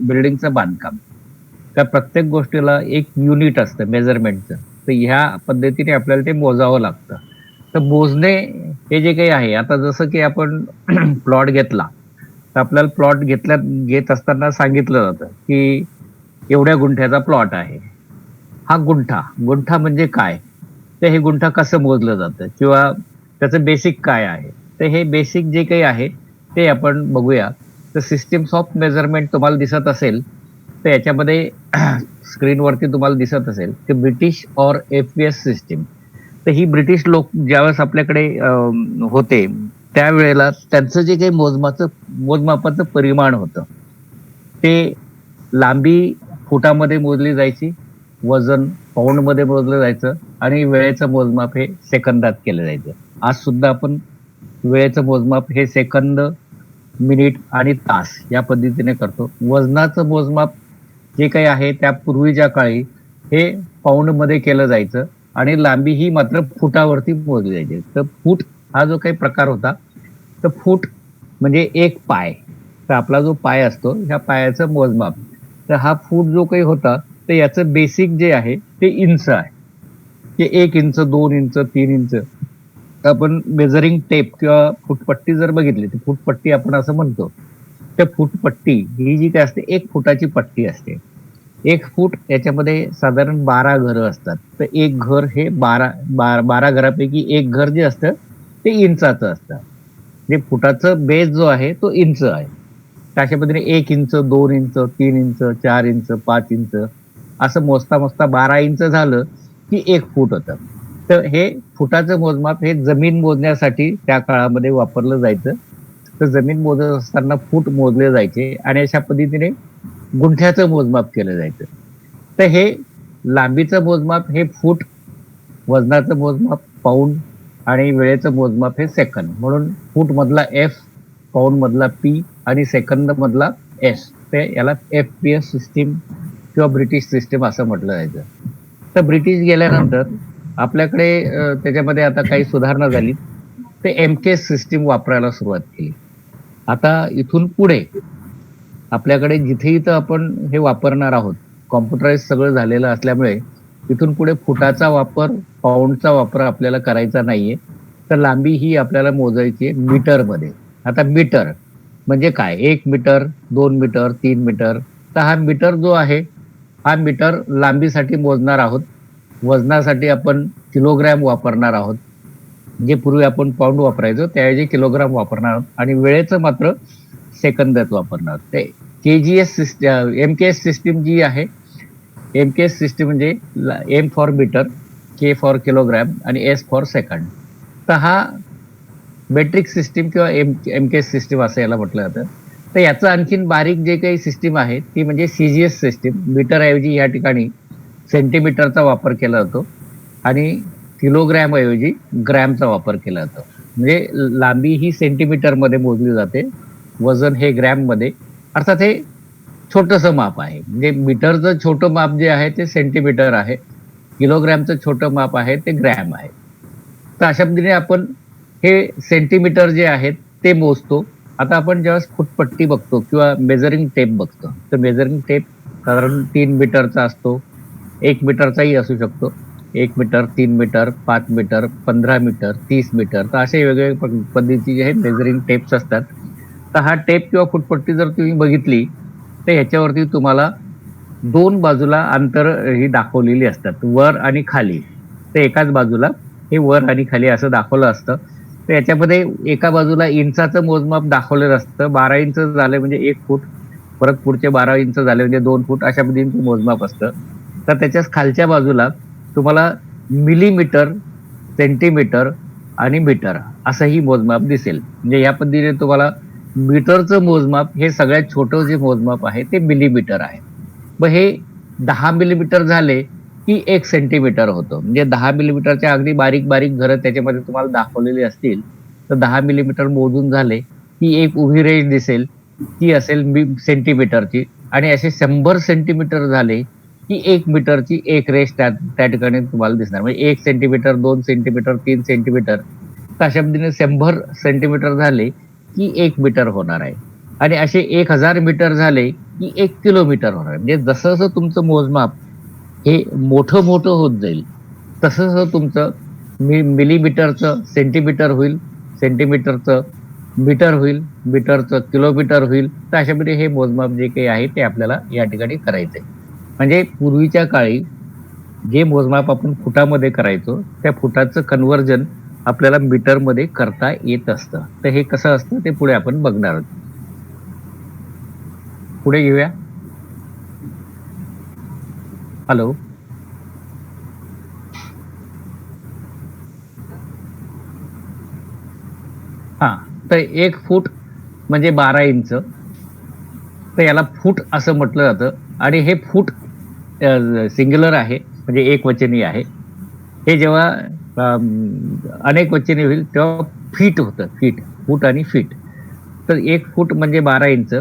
बिल्डिंगचं बांधकाम. त्या प्रत्येक गोष्टीला एक युनिट असतं मेजरमेंटचं. तर ह्या पद्धतीने आपल्याला ते मोजावं लागतं. तर मोजणे हे जे काही आहे, आता जसं की आपण प्लॉट घेतला, तर आपल्याला प्लॉट घेत असताना सांगितलं जातं, की एवढ्या गुंठ्याचा प्लॉट आहे. हा गुंठा, गुंठा म्हणजे काय? तर हे गुंठा कसं मोजलं जातं किंवा त्याचं बेसिक काय आहे? तर हे बेसिक जे काही आहे, ते आपण बघूया. तर सिस्टम्स ऑफ मेजरमेंट तुम्हाला दिसत असेल, तर याच्यामध्ये स्क्रीनवरती तुम्हाला दिसत असेल, की ब्रिटिश और एफ-पी-एस सिस्टम. तर ही ब्रिटिश लोक ज्यावेळेस आपल्याकडे होते, त्यावेळेला त्यांचं जे काही मोजमापाचं परिमाण होतं, ते लांबी फुटामध्ये मोजली जायची, वजन पाऊंडमध्ये मोजलं जायचं आणि वेळेचं मोजमाप हे सेकंदात केलं जायचं. आज सुद्धा आपण वेळेचं मोजमाप हे सेकंद, मिनिट आणि तास या पद्धतीने करतो. वजनाचं मोजमाप जे काही आहे त्या पूर्वीच्या काळी हे पाऊंडमध्ये केलं जायचं आणि लांबी ही मात्र फुटावरती मोजली जायची. तर फूट हा जो काही प्रकार होता, तर फूट म्हणजे एक पाय. तर आपला जो पाय असतो, ह्या पायाचं मोजमाप. तर हा फूट जो काही होता, तर याचं बेसिक जे आहे ते इंच आहे. ते 1 इंच, 2 इंच, 3 इंच. आपण मेजरिंग टेप किंवा फुटपट्टी जर बघितली, तर फुटपट्टी आपण असं म्हणतो. त्या फुटपट्टी ही जी काही असते, 1 फुटाची पट्टी असते. 1 फूट याच्यामध्ये साधारण 12 घरं असतात. तर एक घर हे 12 घरापैकी एक घर जे असतं, ते इंचाचं असतं. म्हणजे फुटाचं बेस जो आहे तो इंच आहे. तर अशा पद्धतीने 1 inch, 2 inch, 3 inch, 4 inch, 5 inch असं मोजता-मोजता 12 इंच झालं, की 1 फूट होतं. तर हे फुटाचं मोजमाप हे जमीन मोजण्यासाठी त्या काळामध्ये वापरलं जायचं. तर जमीन मोजत असताना फूट मोजले जायचे आणि अशा पद्धतीने गुंठ्याचं मोजमाप केलं जायचं. तर हे लांबीचं मोजमाप हे फूट, वजनाचं मोजमाप पाऊंड आणि वेळेचं मोजमाप हे सेकंद. म्हणून फूट मधला एफ, पाऊंड मधला पी आणि सेकंद मधला एस. ते याला एफ-पी-एस सिस्टीम किंवा ब्रिटिश सिस्टीम असं म्हटलं जायचं. तर ब्रिटिश गेल्यानंतर आपल्याकडे त्याच्यामध्ये आता काही सुधारणा झाली. ते एम-के सिस्टीम वापरायला सुरुवात केली. आता इथून पुढे आपल्याकडे जिथे-जिथं आपण हे वापरणार आहोत, कॉम्प्युटराइज सगळं झालेलं असल्यामुळे इथून पुढे फुटाचा वापर, पाऊंडचा वापर आपल्याला करायचा नाहीये. तर लांबी ही आपल्याला मोजायची आहे मीटरमध्ये. आता मीटर म्हणजे काय? 1 मीटर, 2 मीटर, 3 मीटर. तर हा मीटर जो आहे, हा मीटर लांबीसाठी मोजणार आहोत. वजनासाठी आपण किलोग्रॅम वापरणार आहोत. जे पूर्वी आपण पाऊंड वापरायचो त्याऐवजी किलोग्राम वापरणार आहोत आणि वेळेचं मात्र सेकंदात वापरणार आहोत. ते के-जी-एस सिस्टम, एम-के-एस सिस्टीम जी आहे, एम-के-एस सिस्टीम म्हणजे M for metre, K for kilogram आणि एस फॉर सेकंड. तर हा मेट्रिक सिस्टीम किंवा एम-के-एस सिस्टीम असं याला म्हटलं जातं. तर याचं आणखीन बारीक जे काही सिस्टीम आहे ती म्हणजे सी-जी-एस सिस्टीम. मीटरऐवजी या ठिकाणी सेंटीमीटरचा वापर केला जातो आणि किलोग्रॅम ऐवजी ग्रॅमचा वापर केला जातो. म्हणजे लांबी ही सेंटीमीटरमध्ये मोजली जाते, वजन हे ग्रॅममध्ये. अर्थात हे छोटंसं माप आहे. म्हणजे मीटरचं छोटं माप जे आहे ते सेंटीमीटर आहे. किलोग्रॅमचं छोटं माप आहे ते ग्रॅम आहे. तर अशा पद्धतीने आपण हे सेंटीमीटर जे आहेत ते मोजतो. आता आपण ज्यावेळेस फुटपट्टी बघतो किंवा मेजरिंग टेप बघतो, तर मेजरिंग टेप साधारण 3 मीटरचा असतो. 1 मीटरचाही असू शकतो. 1 metre, 3 metre, 5 metre, 15 metre, 30 metre. तर असे वेगवेगळ्या पद्धतीचे जे आहेत मेजरिंग टेप्स असतात. तर हा टेप किंवा फुटपट्टी जर तुम्ही बघितली, तर ह्याच्यावरती तुम्हाला 2 बाजूला अंतर ही दाखवलेली असतात, वर आणि खाली. तर एकाच बाजूला हे वर आणि खाली असं दाखवलं असतं. तर याच्यामध्ये एका बाजूला इंचाचं मोजमाप दाखवलेलं असतं. 12 इंच झाले म्हणजे 1 फूट. परत पुढचे 12 इंच झाले म्हणजे 2 फूट अशा पद्धतीचं मोजमाप असतं. तर त्याच्याच खालच्या बाजूला तुम्हाला मिलीमीटर, सेंटीमीटर आणि मीटर असंही मोजमाप दिसेल. म्हणजे या पद्धतीने तुम्हाला मीटरचं मोजमाप हे सगळ्यात छोटं जे मोजमाप आहे ते मिलीमीटर आहे. मग हे 10 मिलीमीटर झाले की 1 सेंटीमीटर होतं. म्हणजे 10 मिलीमीटरच्या अगदी बारीक-बारीक घरं त्याच्यामध्ये तुम्हाला दाखवलेली असतील, तर 10 मिलीमीटर मोजून झाले की एक उभी रेष दिसेल, ती असेल सेंटीमीटरची आणि असे 100 सेंटीमीटर झाले की 1 मीटरची एक रेष त्या त्या ठिकाणी तुम्हाला दिसणार. म्हणजे 1 सेंटीमीटर, 2 सेंटीमीटर, 3 सेंटीमीटर. तर अशा पद्धतीने 100 सेंटीमीटर झाले की 1 मीटर होणार आहे. आणि असे 1000 मीटर झाले की 1 किलोमीटर होणार. म्हणजे जसं जसं तुमचं मोजमाप हे मोठं मोठं होत जाईल, तसं तसं तुमचं मिलीमीटरचं सेंटीमीटर होईल, सेंटीमीटरचं मीटर होईल, मीटरचं किलोमीटर होईल. तर अशामध्ये हे मोजमाप जे काही आहे ते आपल्याला या ठिकाणी करायचंय. म्हणजे पूर्वीच्या काळी जे मोजमाप आपण फुटामध्ये करायचो, त्या फुटाचं कन्व्हर्जन आपल्याला मीटरमध्ये करता येत असतं. तर हे कसं असतं ते पुढे आपण बघणार आहोत. पुढे घेऊया. हॅलो. हां. तर 1 फूट म्हणजे 12 इंच. तर याला फूट असं म्हटलं जातं आणि हे फूट सिंग्युलर आहे, म्हणजे एकवचनी आहे. हे जेव्हा अनेकवचनी होईल तेव्हा फीट होतं. फीट, फूट आणि फीट. तर 1 फूट म्हणजे 12 इंच.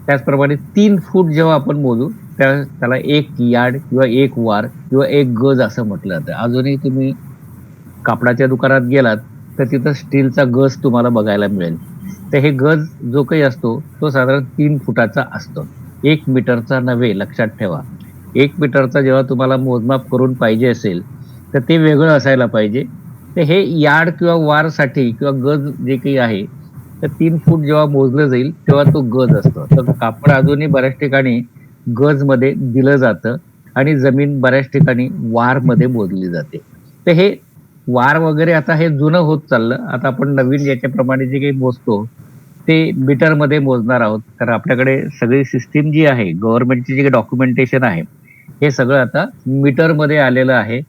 त्याचप्रमाणे 3 फूट जेव्हा आपण मोजू, त्यावेळेस त्याला 1 यार्ड किंवा 1 वार किंवा 1 गज असं म्हटलं जातं. अजूनही तुम्ही कापडाच्या दुकानात गेलात, तर तिथं स्टीलचा गज तुम्हाला बघायला मिळेल. तर हे गज जो काही असतो, तो साधारण 3 फुटाचा असतो. 1 मीटरचा नव्हे, लक्षात ठेवा. 1 मीटरचा जेव्हा तुम्हाला मोजमाप करून पाहिजे असेल, तर ते वेगळं असायला पाहिजे. तर हे यार्ड किंवा वारसाठी किंवा गज जे काही आहे, तर 3 फूट जेव्हा मोजलं जाईल, तेव्हा तो गज असतो. तर कापड अजूनही बऱ्याच ठिकाणी गजमध्ये दिलं जातं आणि जमीन बऱ्याच ठिकाणी वारमध्ये मोजली जाते. तर हे वार वगैरे आता हे जुनं होत चाललं. आता आपण नवीन याच्याप्रमाणे जे काही मोजतो, ते मीटरमध्ये मोजणार आहोत. कारण आपल्याकडे सगळी सिस्टम जी आहे, गव्हर्नमेंटची जी डॉक्युमेंटेशन आहे, हे सगळं आता मीटरमध्ये आलेलं आहे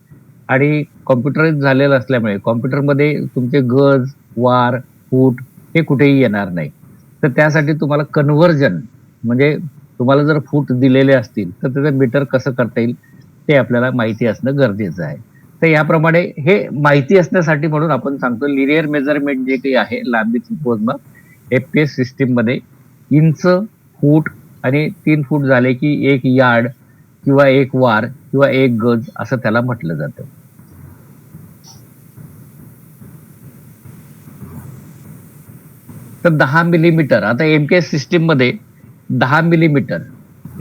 आणि कॉम्प्युटराइज झालेलं असल्यामुळे कॉम्प्युटरमध्ये तुमचे गज, वार, फूट हे कुठेही येणार नाही. तर त्यासाठी तुम्हाला कन्व्हर्जन म्हणजे तुम्हाला जर फूट दिलेले असतील, तर त्याचं मीटर कसं करता येईल, ते आपल्याला माहिती असणं गरजेचं आहे. तर याप्रमाणे हे माहिती असण्यासाठी म्हणून आपण सांगतो लिनिअर मेजरमेंट जे काही आहे, लांबीचं मोजमाप एफ-पी-एस सिस्टममध्ये इंच, फूट आणि 3 फूट झाले की 1 यार्ड किंवा 1 वार किंवा 1 गज असं त्याला म्हटलं जातं. तर 10 मिलीमीटर आता एम-पी-एस सिस्टममध्ये 10 मिलीमीटर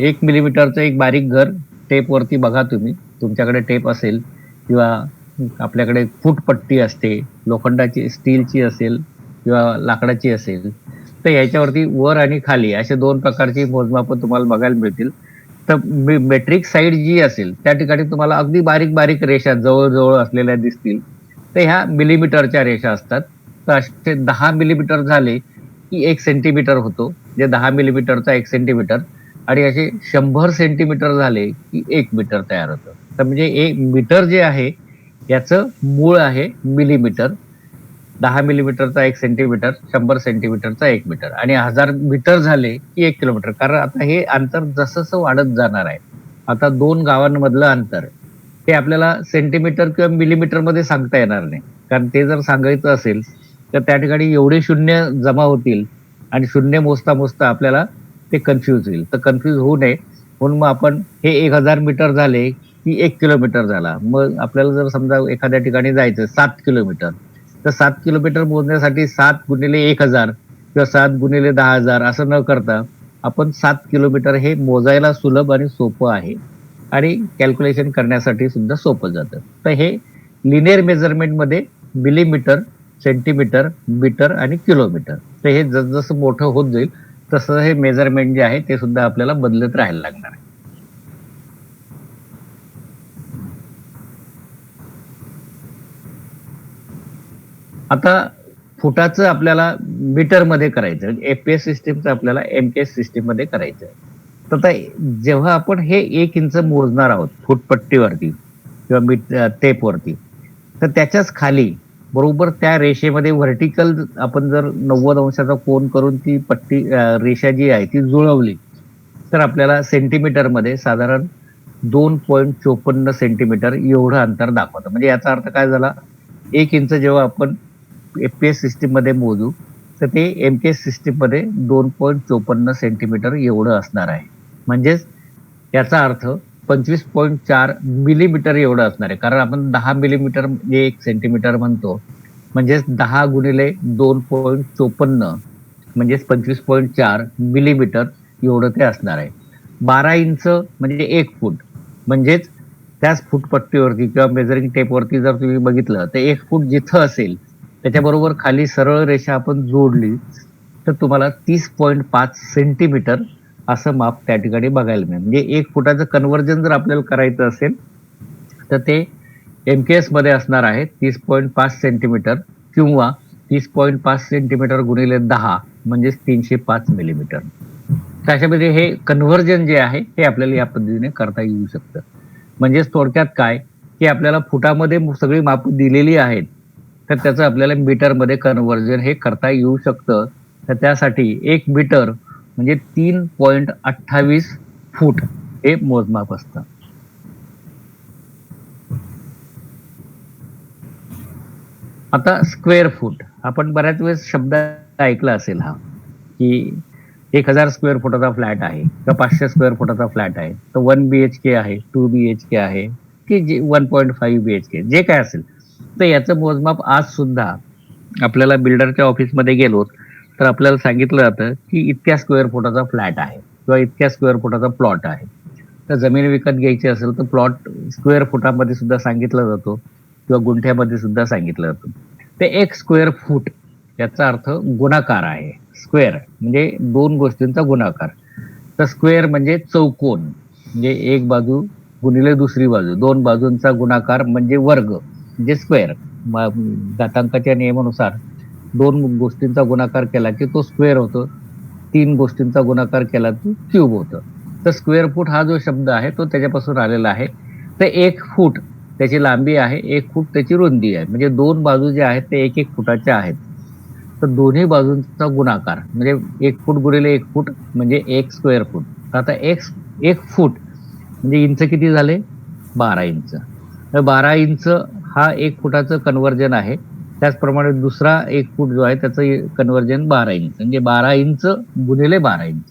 1 मिलीमीटरचं एक बारीक घर टेपवरती बघा तुम्ही. तुमच्याकडे टेप असेल किंवा आपल्याकडे फूटपट्टी असते, लोखंडाची, स्टीलची असेल किंवा लाकडाची असेल. तर याच्यावरती वर आणि खाली असे 2 प्रकारची मोजमापं तुम्हाला बघायला मिळतील. तर मेट्रिक साईड जी असेल, त्या ठिकाणी तुम्हाला अगदी बारीक-बारीक रेषा जवळ-जवळ असलेल्या दिसतील. तर ह्या मिलीमीटरच्या रेषा असतात. तर असे 10 मिलीमीटर झाले, की 1 सेंटीमीटर होतो. म्हणजे 10 मिलीमीटरचा 1 सेंटीमीटर आणि असे 100 सेंटीमीटर झाले, की 1 मीटर तयार होतं. तर म्हणजे 1 मीटर जे आहे, याचं मूळ आहे मिलीमीटर. 10 मिलीमीटरचा 1 सेंटीमीटर, 100 सेंटीमीटरचा 1 मीटर आणि 1000 मीटर झाले की 1 किलोमीटर. कारण आता हे अंतर जसं-जसं वाढत जाणार आहे. आता 2 गावांमधलं अंतर हे आपल्याला सेंटीमीटर किंवा मिलीमीटरमध्ये सांगता येणार नाही. कारण ते जर सांगायचं असेल, तर त्या ठिकाणी एवढे शून्य जमा होतील आणि शून्य मोजता-मोजता आपल्याला ते कन्फ्यूज होईल. तर कन्फ्यूज होऊ नये म्हणून मग आपण हे 1000 मीटर झाले की 1 किलोमीटर झाला. मग आपल्याला जर समजा एखाद्या ठिकाणी जायचं 7 किलोमीटर तर 7 किलोमीटर मोजण्यासाठी 7 गुणिले 1000 किंवा 7 गुणिले 10,000 असं न करता आपण 7 किलोमीटर हे मोजायला सुलभ आणि सोपं आहे आणि कॅल्क्युलेशन करण्यासाठी सुद्धा सोपं जातं. तर हे लिनिअर मेजरमेंटमध्ये मिलीमीटर, सेंटीमीटर, मीटर आणि किलोमीटर. तर हे जसं मोठं होत जाईल तसं हे मेजरमेंट जे आहे ते सुद्धा आपल्याला बदलत राहायला लागणार आहे. आता फुटाचं आपल्याला मीटरमध्ये करायचं. एफ-पी-एस सिस्टमचं आपल्याला एम-पी-एस सिस्टममध्ये करायचं. तर आता जेव्हा आपण हे 1 इंच मोजणार आहोत फुटपट्टीवरती किंवा टेपवरती, तर त्याच्याच खाली बरोबर त्या रेषेमध्ये व्हर्टिकल आपण जर 90 अंशाचा कोन करून ती पट्टी रेषा जी आहे ती जुळवली, तर आपल्याला सेंटीमीटरमध्ये साधारण 2.54 सेंटीमीटर एवढं अंतर दाखवतं. म्हणजे याचा अर्थ काय झाला? 1 इंच जेव्हा आपण एफ-पी-एस सिस्टममध्ये मोजू, तर ते एम-पी-एस सिस्टममध्ये 2.54 सेंटीमीटर एवढं असणार आहे. म्हणजेच याचा अर्थ 25.4 मिलीमीटर एवढं असणार आहे. कारण आपण 10 मिलीमीटर म्हणजे 1 सेंटीमीटर म्हणतो. म्हणजेच 10 गुणिले 2.54 म्हणजेच 25.4 मिलीमीटर एवढं ते असणार आहे. 12 इंच म्हणजे 1 फूट, म्हणजेच त्याच फूटपट्टीवरती किंवा मेजरिंग टेपवरती जर तुम्ही बघितलं तर 1 फूट जिथं असेल त्याच्याबरोबर खाली सरळ रेषा आपण जोडली तर तुम्हाला 30.5 सेंटीमीटर असं माप त्या ठिकाणी बघायला मिळेल. म्हणजे 1 फुटाचं कन्व्हर्जन जर आपल्याला करायचं असेल तर ते MKS मध्ये असणार आहे 30.5 सेंटीमीटर किंवा 30.5 सेंटीमीटर गुणिले 10 म्हणजेच 305 मिलीमीटर. तर अशामध्ये हे कन्व्हर्जन जे आहे हे आपल्याला या पद्धतीने करता येऊ शकतं. म्हणजेच थोडक्यात काय की आपल्याला फुटामध्ये सगळी माप दिलेली आहेत तर त्याचं आपल्याला मीटरमध्ये कन्व्हर्जन हे करता येऊ शकतं. तर त्यासाठी 1 मीटर म्हणजे 3.28 फूट हे मोजमाप असतं. आता स्क्वेअर फूट आपण बऱ्याच वेळेस शब्द ऐकला असेल हा की 1000 स्क्वेअर फुटाचा फ्लॅट आहे किंवा 500 स्क्वेअर फुटाचा फ्लॅट आहे तर 1 BHK आहे, 2 BHK आहे की 1.5 BHK जे काय असेल तर याचं मोजमाप आज सुद्धा आपल्याला बिल्डरच्या ऑफिसमध्ये गेलो तर आपल्याला सांगितलं जातं की इतक्या स्क्वेअर फुटाचा फ्लॅट आहे किंवा इतक्या स्क्वेअर फुटाचा प्लॉट आहे. तर जमीन विकत घ्यायची असेल तर प्लॉट स्क्वेअर फुटामध्ये सुद्धा सांगितला जातो किंवा गुंठ्यामध्ये सुद्धा सांगितलं जातं. ते 1 स्क्वेअर फूट याचा अर्थ गुणाकार आहे. स्क्वेअर म्हणजे 2 गोष्टींचा गुणाकार. तर स्क्वेअर म्हणजे चौकोन, म्हणजे एक बाजू गुणिले दुसरी बाजू, 2 बाजूंचा गुणाकार म्हणजे वर्ग म्हणजे स्क्वेअर. घातांकाच्या नियमानुसार 2 गोष्टींचा गुणाकार केला की तो स्क्वेअर होतो, 3 गोष्टींचा गुणाकार केला की क्यूब होतं. तर स्क्वेअर फूट हा जो शब्द आहे तो त्याच्यापासून आलेला आहे. तर 1 फूट त्याची लांबी आहे, 1 फूट त्याची रुंदी आहे, म्हणजे 2 बाजू ज्या आहेत ते 1-1 फुटाच्या आहेत. तर दोन्ही बाजूंचा गुणाकार म्हणजे 1 फूट गुणिले 1 फूट म्हणजे 1 स्क्वेअर फूट. आता 1 फूट म्हणजे इंच किती झाले? 12 इंच. तर 12 इंच हा 1 फुटाचं कन्व्हर्जन आहे. त्याचप्रमाणे दुसरा 1 फूट जो आहे त्याचं कन्व्हर्जन 12 इंच म्हणजे 12 इंच गुणिले 12 इंच.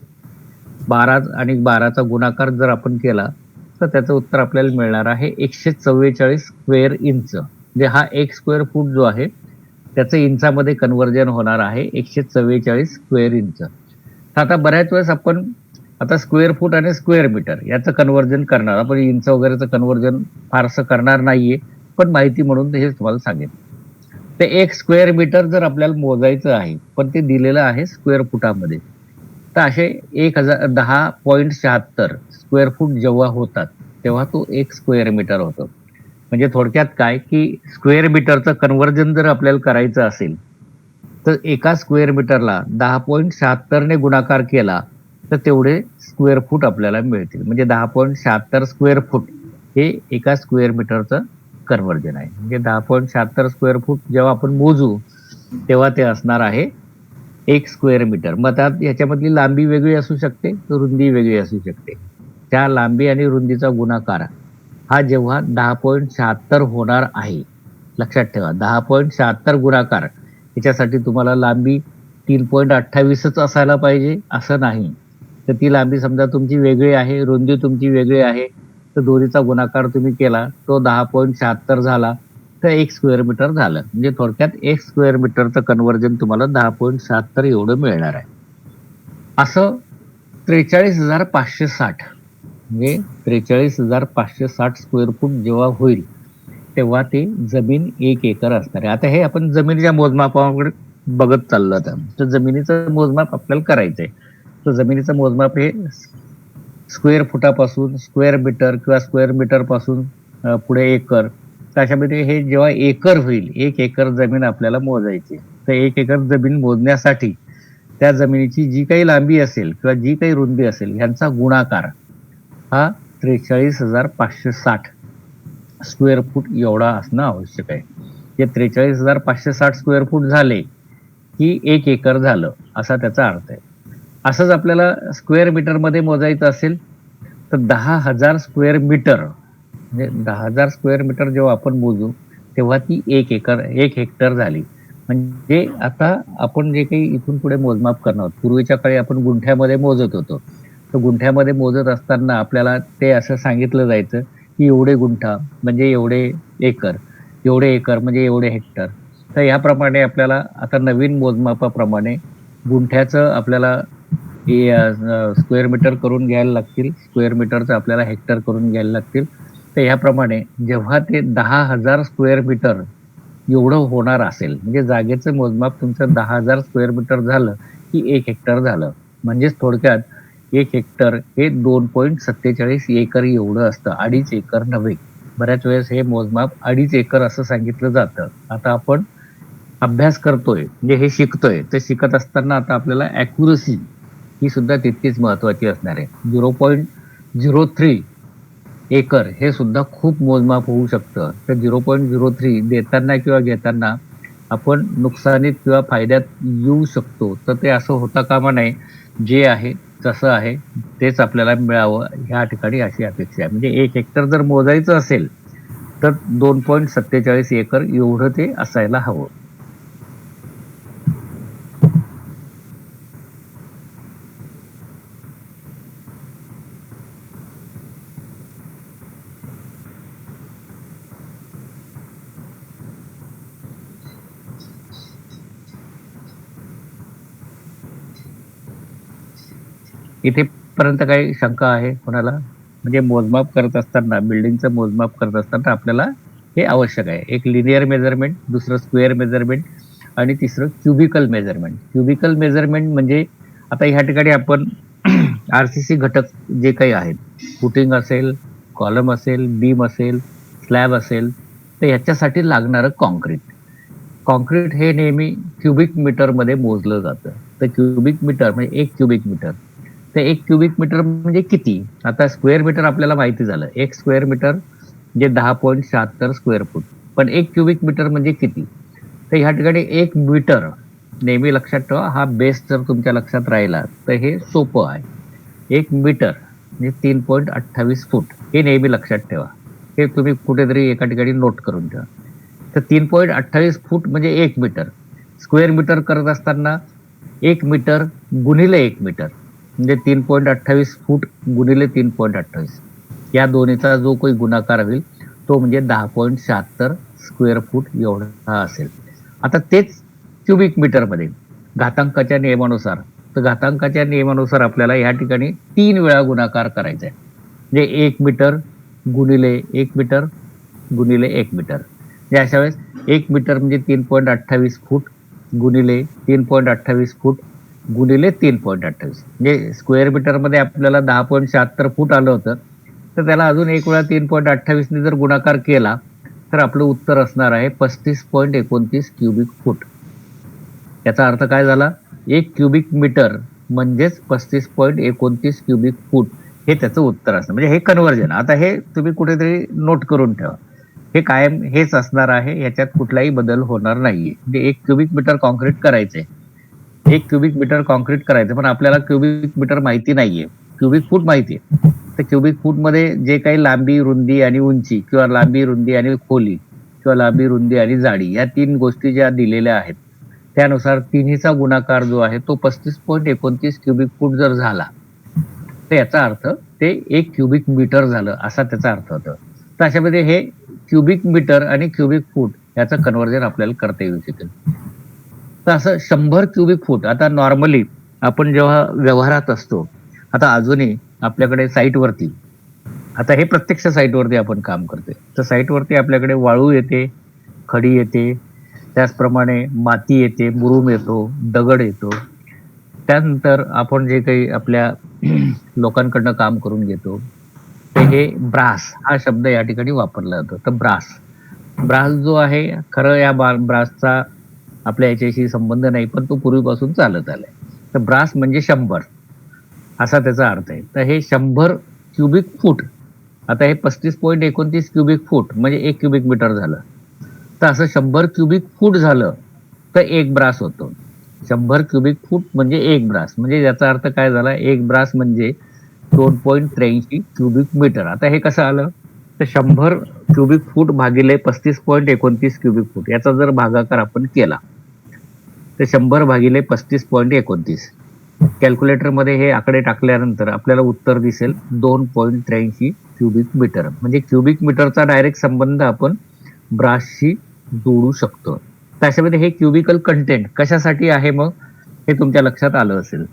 12 आणि 12चा गुणाकार जर आपण केला तर त्याचं उत्तर आपल्याला मिळणार आहे 144 स्क्वेअर इंच. म्हणजे हा 1 स्क्वेअर फूट जो आहे त्याचं इंचामध्ये कन्व्हर्जन होणार आहे 144 स्क्वेअर इंच. आता बऱ्याच वेळेस आपण आता स्क्वेअर फूट आणि स्क्वेअर मीटर याचं कन्व्हर्जन करणार, आपण इंच वगैरेचं कन्व्हर्जन फारसं करणार नाहीये, पण माहिती म्हणून हे तुम्हाला सांगेन. ते 1 स्क्वेअर मीटर जर आपल्याला मोजायचं आहे पण ते दिलेलं आहे स्क्वेअर फुटामध्ये तर असे 10.76 स्क्वेअर फूट जेव्हा होतात तेव्हा तो 1 स्क्वेअर मीटर होतो. म्हणजे थोडक्यात काय की स्क्वेअर मीटरचं कन्व्हर्जन जर आपल्याला करायचं असेल तर एका स्क्वेअर मीटरला 10.76 ने गुणाकार केला तर तेवढे स्क्वेअर फूट आपल्याला मिळतील. म्हणजे 10.76 स्क्वेअर फूट हे एका स्क्वेअर मीटरचं कन्व्हर्जन आहे. म्हणजे 10.76 स्क्वेअर फूट जेव्हा आपण मोजू तेव्हा ते असणार आहे 1 स्क्वेअर मीटर. मग त्यात याच्यामधली लांबी वेगळी असू शकते, रुंदी वेगळी असू शकते. त्या लांबी आणि रुंदीचा गुणाकार हा जेव्हा 10.76 होणार आहे, लक्षात ठेवा 10.76 गुणाकार याच्यासाठी तुम्हाला लांबी 3.28च असायला पाहिजे असं नाही. तर ती लांबी समजा तुमची वेगळी आहे, रुंदी तुमची वेगळी आहे, तर दोन्हीचा गुणाकार तुम्ही केला तो 10.76 झाला तर 1 स्क्वेअर मीटर झालं. म्हणजे थोडक्यात 1 स्क्वेअर मीटरचं कन्व्हर्जन तुम्हाला 10.76 एवढं मिळणार आहे. असं 43,560 म्हणजे 43,560 स्क्वेअर फूट जेव्हा होईल तेव्हा ते जमीन 1 एकर असणार आहे. आता हे आपण जमिनीच्या मोजमापाकडे बघत चाललो आता. तर जमिनीचं मोजमाप आपल्याला करायचंय. तर जमिनीचं मोजमाप हे स्क्वेअर फुटापासून स्क्वेअर मीटर किंवा स्क्वेअर मीटर पासून पुढे एकर. तर अशामध्ये हे जेव्हा एकर होईल 1 एकर जमीन आपल्याला मोजायची. तर 1 एकर जमीन मोजण्यासाठी त्या जमिनीची जी काही लांबी असेल किंवा जी काही रुंदी असेल ह्यांचा गुणाकार हा 43,560 स्क्वेअर फूट एवढा असणं आवश्यक आहे. हे 43,560 स्क्वेअर फूट झाले की 1 एकर झालं असा त्याचा अर्थ आहे. असंच आपल्याला स्क्वेअर मीटरमध्ये मोजायचं असेल तर 10,000 स्क्वेअर मीटर म्हणजे 10,000 स्क्वेअर मीटर जेव्हा आपण मोजू तेव्हा ती 1 हेक्टर झाली. म्हणजे आता आपण जे काही इथून पुढे मोजमाप करणार आहोत, पूर्वीच्या काळी आपण गुंठ्यामध्ये मोजत होतो. तर गुंठ्यामध्ये मोजत असताना आपल्याला ते असं सांगितलं जायचं की एवढे गुंठा म्हणजे एवढे एकर, एवढे एकर म्हणजे एवढे हेक्टर. तर याप्रमाणे आपल्याला आता नवीन मोजमापाप्रमाणे गुंठ्याचं आपल्याला स्क्वेअर मीटर करून घ्यायला लागतील, स्क्वेअर मीटरचं आपल्याला हेक्टर करून घ्यायला लागतील. तर ह्याप्रमाणे जेव्हा ते 10,000 स्क्वेअर मीटर एवढं होणार असेल, म्हणजे जागेचं मोजमाप तुमचं 10,000 स्क्वेअर मीटर झालं, की 1 हेक्टर झालं. म्हणजेच थोडक्यात 1 हेक्टर हे 2.47 एकर एवढं असतं, 2.5 एकर नव्हे. बऱ्याच वेळेस हे मोजमाप 2.5 एकर असं सांगितलं जातं. आता आपण अभ्यास करतोय, म्हणजे हे शिकतोय, तर शिकत असताना आता आपल्याला ॲक्युरसी ही सुद्धा तितकीच महत्वाची असणार आहे. 0.03 एकर हे सुद्धा खूप मोजमाप होऊ शकतं. तर 0.03 देताना किंवा घेताना आपण नुकसानीत किंवा फायद्यात येऊ शकतो. तर ते असं होता कामा नये. जे आहे, जसं आहे तेच आपल्याला मिळावं ह्या ठिकाणी अशी अपेक्षा आहे. म्हणजे 1 हेक्टर जर मोजायचं असेल, तर 2.47 एकर एवढं ते असायला हवं. इथेपर्यंत काही शंका आहे कोणाला? म्हणजे मोजमाप करत असताना, बिल्डिंगचं मोजमाप करत असताना आपल्याला हे आवश्यक आहे. एक लिनियर मेजरमेंट, दुसरं स्क्वेअर मेजरमेंट आणि तिसरं क्युबिकल मेजरमेंट. क्युबिकल मेजरमेंट म्हणजे आता ह्या ठिकाणी आपण आर-सी-सी घटक जे काही आहेत, फुटिंग असेल, कॉलम असेल, बीम असेल, स्लॅब असेल, तर ह्याच्यासाठी लागणारं काँक्रीट. काँक्रीट हे नेहमी क्युबिक मीटरमध्ये मोजलं जातं. तर क्युबिक मीटर म्हणजे 1 क्युबिक मीटर. तर 1 क्युबिक मीटर म्हणजे किती? आता स्क्वेअर मीटर आपल्याला माहिती झालं. 1 स्क्वेअर मीटर म्हणजे 10.76 स्क्वेअर फूट. पण 1 क्युबिक मीटर म्हणजे किती? तर ह्या ठिकाणी 1 मीटर नेहमी लक्षात ठेवा. हा बेस जर तुमच्या लक्षात राहिला तर हे सोपं आहे. 1 मीटर म्हणजे 3.28 फूट. हे नेहमी लक्षात ठेवा. हे तुम्ही कुठेतरी एका ठिकाणी नोट करून ठेवा. तर 3.28 फूट म्हणजे 1 मीटर. स्क्वेअर मीटर करत असताना 1 मीटर गुणिले 1 मीटर म्हणजे 3.28 फूट गुणिले 3.28. या दोन्हीचा जो काही गुणाकार होईल तो म्हणजे 10.76 स्क्वेअर फूट एवढा असेल. आता तेच क्युबिक मीटरमध्ये घातांकाच्या नियमानुसार, तर घातांकाच्या नियमानुसार आपल्याला या ठिकाणी 3 वेळा गुणाकार करायचा आहे. म्हणजे 1 मीटर गुणिले 1 मीटर गुणिले 1 मीटर. म्हणजे अशा वेळेस 1 मीटर म्हणजे 3.28 फूट गुणिले 3.28 फूट गुणिले 3.28. म्हणजे स्क्वेअर मीटरमध्ये आपल्याला 10.76 फूट आलं होतं. तर त्याला अजून एक वेळा 3.28 ने जर गुणाकार केला तर आपलं उत्तर असणार आहे 35.29 क्युबिक फूट. याचा अर्थ काय झाला? 1 क्युबिक मीटर म्हणजेच 35.29 क्युबिक फूट हे त्याचं उत्तर असतं. म्हणजे हे कन्व्हर्जन. आता हे तुम्ही कुठेतरी नोट करून ठेवा. हे कायम हेच असणार आहे. याच्यात कुठलाही बदल होणार नाहीये. म्हणजे 1 क्युबिक मीटर काँक्रीट करायचंय. 1 क्युबिक मीटर काँक्रीट करायचं, पण आपल्याला क्युबिक मीटर माहिती नाहीये. क्युबिक फूट माहिती आहे. तर क्युबिक फूटमध्ये जे काही लांबी, रुंदी आणि उंची किंवा लांबी, रुंदी आणि खोली किंवा लांबी, रुंदी आणि जाडी या 3 गोष्टी ज्या दिलेल्या आहेत, त्यानुसार तिन्हीचा गुणाकार जो आहे तो 35.29 क्युबिक फूट जर झाला, तर याचा अर्थ ते 1 क्युबिक मीटर झालं असा त्याचा अर्थ होतो. तर अशामध्ये हे क्युबिक मीटर आणि क्युबिक फूट याचं कन्व्हर्जन आपल्याला करता येऊ शकेल. तर असं 100 क्युबिक फूट आता नॉर्मली आपण जेव्हा व्यवहारात असतो, आता अजूनही आपल्याकडे साईटवरती, आता हे प्रत्यक्ष साईटवरती आपण काम करतोय. तर साईटवरती आपल्याकडे वाळू येते, खडी येते, त्याचप्रमाणे माती येते, मुरुम येतो, दगड येतो. त्यानंतर आपण जे काही आपल्या लोकांकडनं काम करून घेतो, ते हे ब्रास हा शब्द या ठिकाणी वापरला जातो. तर ब्रास ब्रास जो आहे, खरं या ब्रासचा आपल्या याच्याशी संबंध नाही, पण तो पूर्वीपासून चालत आलाय. तर ब्रास म्हणजे 100 असा त्याचा अर्थ आहे. तर हे 100 क्युबिक फूट, आता हे 35.29 क्युबिक फूट म्हणजे 1 क्युबिक मीटर झालं. तर असं 100 क्युबिक फूट झालं तर 1 ब्रास होतो. 100 क्युबिक फूट म्हणजे 1 ब्रास. म्हणजे याचा अर्थ काय झाला? 1 ब्रास म्हणजे 2.83 क्युबिक मीटर. आता हे कसं आलं? तर 100 क्युबिक फूट भागिले 35.29 क्युबिक फूट याचा जर भागाकार आपण केला, तर 100 भागिले 35.29. कॅल्क्युलेटरमध्ये हे आकडे टाकल्यानंतर आपल्याला उत्तर दिसेल 2.83 क्युबिक मीटर. म्हणजे क्युबिक मीटरचा डायरेक्ट संबंध आपण ब्रासशी जोडू शकतो. तर अशामध्ये हे क्युबिकल कंटेंट कशासाठी आहे मग? हे तुमच्या लक्षात आलं असेल.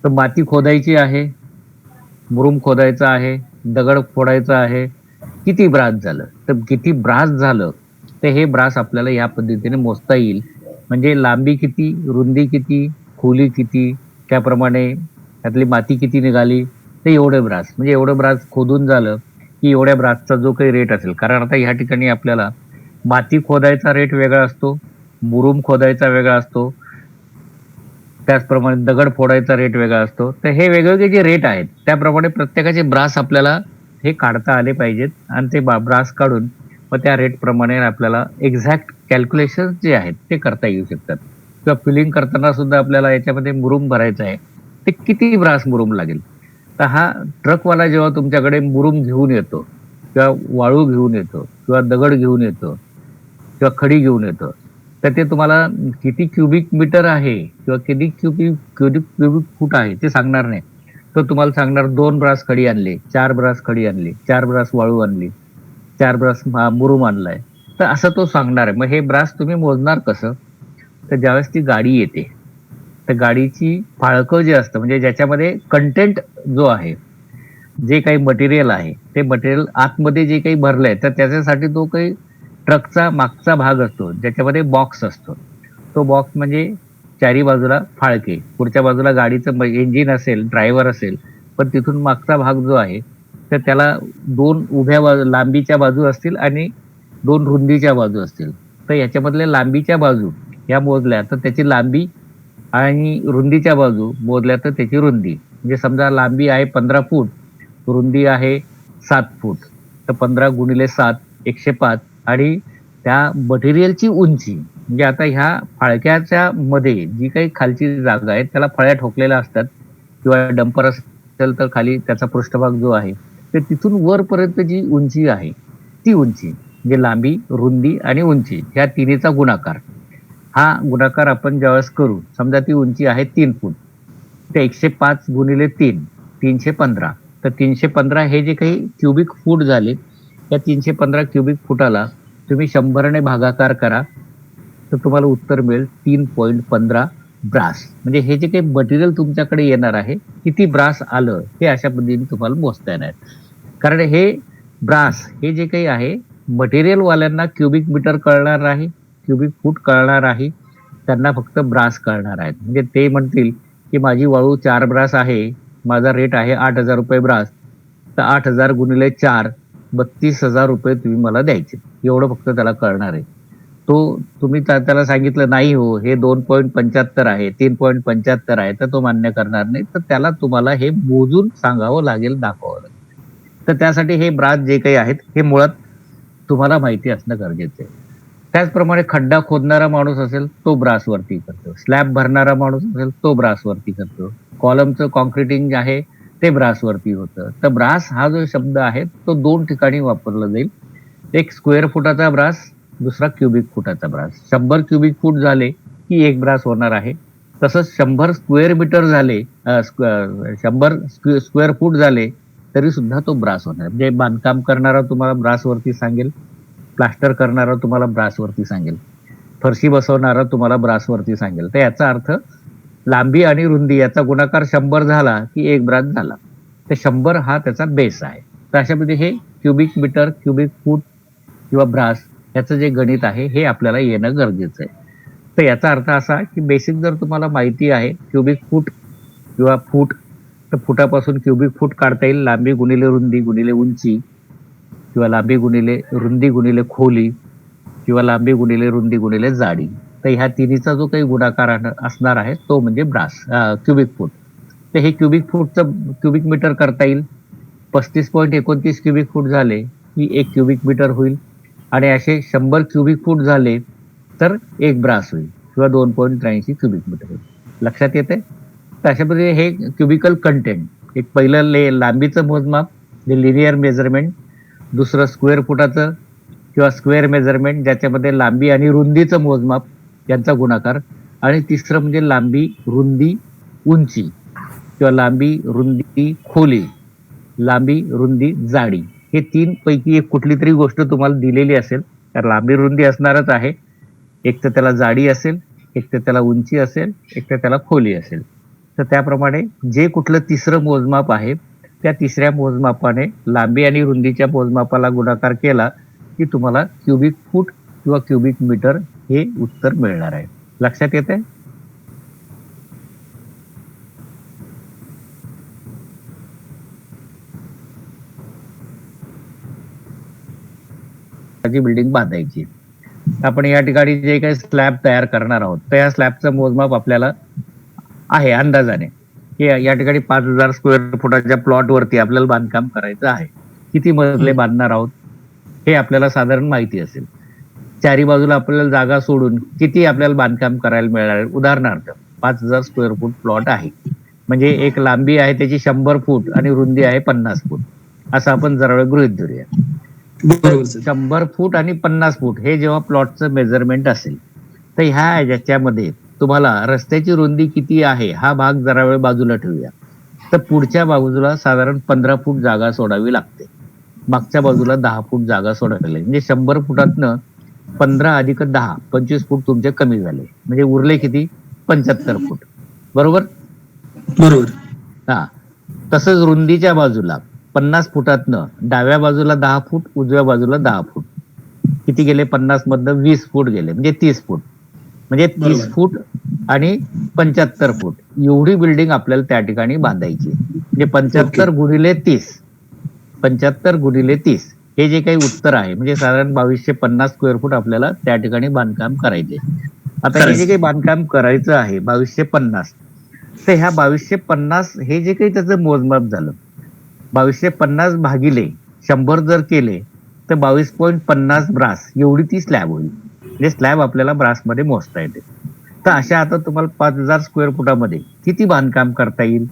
तर माती खोदायची आहे, मुरुम खोदायचा आहे, दगड फोडायचा आहे. किती ब्रास झालं? तर किती ब्रास झालं, तर हे ब्रास आपल्याला या पद्धतीने मोजता येईल. म्हणजे लांबी किती, रुंदी किती, खोली किती, त्याप्रमाणे त्यातली माती किती निघाली, ते एवढे ब्रास. म्हणजे एवढं ब्रास खोदून झालं, की एवढ्या ब्रासचा जो काही रेट असेल. कारण आता ह्या ठिकाणी आपल्याला माती खोदायचा रेट वेगळा असतो, मुरुम खोदायचा वेगळा असतो, त्याचप्रमाणे दगड फोडायचा रेट वेगळा असतो. तर हे वेगवेगळे जे रेट आहेत, त्याप्रमाणे प्रत्येकाचे ब्रास आपल्याला हे काढता आले पाहिजेत आणि ते ब्रास काढून मग त्या रेट प्रमाणे आपल्याला एक्झॅक्ट कॅल्क्युलेशन जे आहेत ते करता येऊ शकतात. किंवा फिलिंग करताना सुद्धा आपल्याला याच्यामध्ये मुरुम भरायचा आहे, ते किती ब्रास मुरुम लागेल. तर हा ट्रकवाला जेव्हा तुमच्याकडे मुरुम घेऊन येतो किंवा वाळू घेऊन येतो किंवा दगड घेऊन येतो किंवा खडी घेऊन येतो, तर ते तुम्हाला किती क्युबिक मीटर आहे किंवा किती क्युबिक क्युबिक क्युबिक फूट आहे ते सांगणार नाही. तो तुम्हाला सांगणार 2 ब्रास खडी आणली, 4 ब्रास खडी आणली, 4 ब्रास वाळू आणली, 4 ब्रास मुरुम आणलाय. तर असं तो सांगणार आहे. मग हे ब्रास तुम्ही मोजणार कसं? तर ज्यावेळेस ती गाडी येते, तर गाडीची फाळकं जे असतं म्हणजे ज्याच्यामध्ये कंटेंट जो आहे, जे काही मटेरियल आहे, ते मटेरियल आतमध्ये जे काही भरलंय, तर त्याच्यासाठी तो काही ट्रकचा मागचा भाग असतो, ज्याच्यामध्ये बॉक्स असतो. तो बॉक्स म्हणजे चारी बाजूला फाळके, पुढच्या बाजूला गाडीचं इंजिन असेल, ड्रायव्हर असेल, पण तिथून मागचा भाग जो आहे, तर त्याला 2 उभ्या बाजू लांबीच्या बाजू असतील आणि 2 रुंदीच्या बाजू असतील. तर याच्यामधल्या लांबीच्या बाजू ह्या मोजल्या, तर त्याची लांबी आणि रुंदीच्या बाजू मोजल्या, तर त्याची रुंदी. म्हणजे समजा लांबी आहे 15 फूट, रुंदी आहे 7 फूट. तर 15 गुणिले 7 105 आणि त्या मटेरियलची उंची म्हणजे आता ह्या फाळक्याच्या मध्ये जी काही खालची जागा आहे त्याला फळ्या ठोकलेल्या असतात किंवा डंपर असेल तर खाली त्याचा पृष्ठभाग जो आहे, तर तिथून वरपर्यंत जी उंची आहे, ती उंची म्हणजे लांबी, रुंदी आणि उंची ह्या तिन्हीचा गुणाकार. हा गुणाकार आपण ज्यावेळेस करू, समजा ती उंची आहे 3 फूट, तर 105 गुणिले 3 315. तर 315 हे जे काही क्युबिक फूट झाले, त्या 315 क्युबिक फुटाला तुम्ही 100ने भागाकार करा, तर तुम्हाला उत्तर मिळेल 3.15 ब्रास. म्हणजे हे जे काही मटेरियल तुमच्याकडे येणार आहे, किती ब्रास आलं हे अशा पद्धतीने तुम्हाला मोजता येणार. कारण हे ब्रास हे जे काही आहे, मटेरियल वाल्यांना क्युबिक मीटर कळणार आहे, क्युबिक फूट कळणार आहे, त्यांना फक्त ब्रास कळणार आहेत. म्हणजे ते म्हणतील की माझी वाळू 4 ब्रास आहे, माझा रेट आहे 8,000 रुपये ब्रास, तर 8,000 गुणिले 4 32,000 रुपये तुम्ही मला द्यायचे. एवढं फक्त त्याला कळणार आहे. तो तुम्ही त्याला सांगितलं नाही हो हे 2.75 आहे, 3.75 आहे, तर तो मान्य करणार नाही. तर त्याला तुम्हाला हे मोजून सांगावं लागेल, दाखवावं लागेल. तर त्यासाठी हे ब्रास जे काही आहेत हे मुळात तुम्हाला माहिती असणं गरजेचं आहे. त्याचप्रमाणे खड्डा खोदणारा माणूस असेल तो ब्रास वरती करतो, स्लॅब भरणारा माणूस असेल तो ब्रास वरती करतो, कॉलमचं कॉन्क्रिटिंग आहे ते ब्रास वरती होतं. तर ब्रास हा जो शब्द आहे तो 2 ठिकाणी वापरला जाईल. एक स्क्वेअर फुटाचा ब्रास, दुसरा क्युबिक फुटाचा ब्रास. 100 क्युबिक फूट झाले की 1 ब्रास होणार आहे. तसंच 100 स्क्वेअर मीटर झाले, 100 स्क्वेअर फूट झाले तरी सुद्धा तो ब्रास होणार. म्हणजे बांधकाम करणारा तुम्हाला ब्रास वरती सांगेल, प्लास्टर करणारा तुम्हाला ब्रास वरती सांगेल, फरशी बसवणारा तुम्हाला ब्रास वरती सांगेल. तर याचा अर्थ लांबी आणि रुंदी याचा गुणाकार 100 झाला की 1 ब्रास झाला. तर 100 हा त्याचा बेस आहे. तर अशा मध्ये हे क्युबिक मीटर, क्युबिक फूट किंवा ब्रास याचं जे गणित आहे हे आपल्याला येणं गरजेचं आहे. तर याचा अर्थ असा की बेसिक जर तुम्हाला माहिती आहे क्युबिक फूट किंवा फूट, तर फुटापासून क्युबिक फूट काढता येईल. लांबी गुणिले रुंदी गुणिले उंची किंवा लांबी गुणिले रुंदी गुणिले खोली किंवा लांबी गुणिले रुंदी गुणिले जाडी. तर ह्या तिन्हीचा जो काही गुणाकार असणार आहे तो म्हणजे ब्रास क्युबिक फूट. तर हे क्युबिक फूटचं क्युबिक मीटर करता येईल. 35.29 क्युबिक फूट झाले की 1 क्युबिक मीटर होईल आणि असे 100 क्युबिक फूट झाले तर 1 ब्रास होईल किंवा 2.83 क्युबिक मीटर होईल. लक्षात येते? तर अशा पद्धतीने हे क्युबिकल कंटेंट, एक पहिलं लांबीचं मोजमाप म्हणजे लिनियर मेजरमेंट, दुसरं स्क्वेअर फुटाचं किंवा स्क्वेअर मेजरमेंट ज्याच्यामध्ये लांबी आणि रुंदीचं मोजमाप यांचा गुणाकार, आणि तिसरं म्हणजे लांबी, रुंदी, उंची किंवा लांबी, रुंदी, खोली, लांबी, रुंदी, जाडी. हे 3 पैकी एक कुठली तरी गोष्ट तुम्हाला दिलेली असेल, तर लांबी रुंदी असणारच आहे. एक तर त्याला जाडी असेल एक तर त्याला उंची असेल, एक तर त्याला खोली असेल. तर त्याप्रमाणे जे कुठलं तिसरं मोजमाप आहे, त्या तिसऱ्या मोजमापाने लांबी आणि रुंदीच्या मोजमापाला गुणाकार केला, की तुम्हाला क्युबिक फूट किंवा क्युबिक मीटर हे उत्तर मिळणार आहे. लक्षात येतंय? बिल्डिंग बांधायची. आपण या ठिकाणी जे काही स्लॅब तयार करणार आहोत, तर या स्लॅबचं मोजमाप आपल्याला आहे अंदाजाने, की या ठिकाणी 5,000 स्क्वेअर फुटाच्या प्लॉटवरती आपल्याला बांधकाम करायचं आहे. किती मजले बांधणार आहोत हे आपल्याला साधारण माहिती असेल. चारी बाजूला आपल्याला जागा सोडून किती आपल्याला बांधकाम करायला मिळणार आहे. उदाहरणार्थ 5,000 स्क्वेअर फूट प्लॉट आहे, म्हणजे एक लांबी आहे त्याची 100 फूट आणि रुंदी आहे 50 फूट, असं आपण जरा वेळ गृहीत धरूया. 100 फूट आणि 50 फूट हे जेव्हा प्लॉटचं मेजरमेंट असेल, तर ह्या ज्याच्यामध्ये तुम्हाला रस्त्याची रुंदी किती आहे हा भाग जरा वेळ बाजूला ठेवूया. तर पुढच्या बाजूला साधारण 15 फूट जागा सोडावी लागते, मागच्या बाजूला 10 फूट जागा सोडावी लागते. म्हणजे 100 फुटातनं 15 अधिक 10 25 फूट तुमचे कमी झाले, म्हणजे उरले किती? 75 फूट. बरोबर. हा, तसंच रुंदीच्या बाजूला 50 फुटातनं डाव्या बाजूला 10 फूट, उजव्या बाजूला 10 फूट, किती गेले? 50 मधनं 20 फूट गेले, म्हणजे 30 फूट. म्हणजे 30 फूट आणि 75 फूट एवढी बिल्डिंग आपल्याला त्या ठिकाणी बांधायची. म्हणजे 75 गुणिले 30, 75 गुणिले 30 हे जे काही उत्तर आहे, म्हणजे साधारण 2250 स्क्वेअर फूट आपल्याला त्या ठिकाणी बांधकाम करायचे. आता हे जे काही बांधकाम करायचं आहे 2250, तर ह्या 2250 हे जे काही त्याचं मोजमाप झालं, 2250 भागिले 100 जर केले तर 22.50 ब्रास एवढी ती स्लॅब होईल. म्हणजे स्लॅब आपल्याला ब्रासमध्ये मोजता येते. तर अशा आता तुम्हाला 5,000 स्क्वेअर फुटामध्ये किती बांधकाम करता येईल,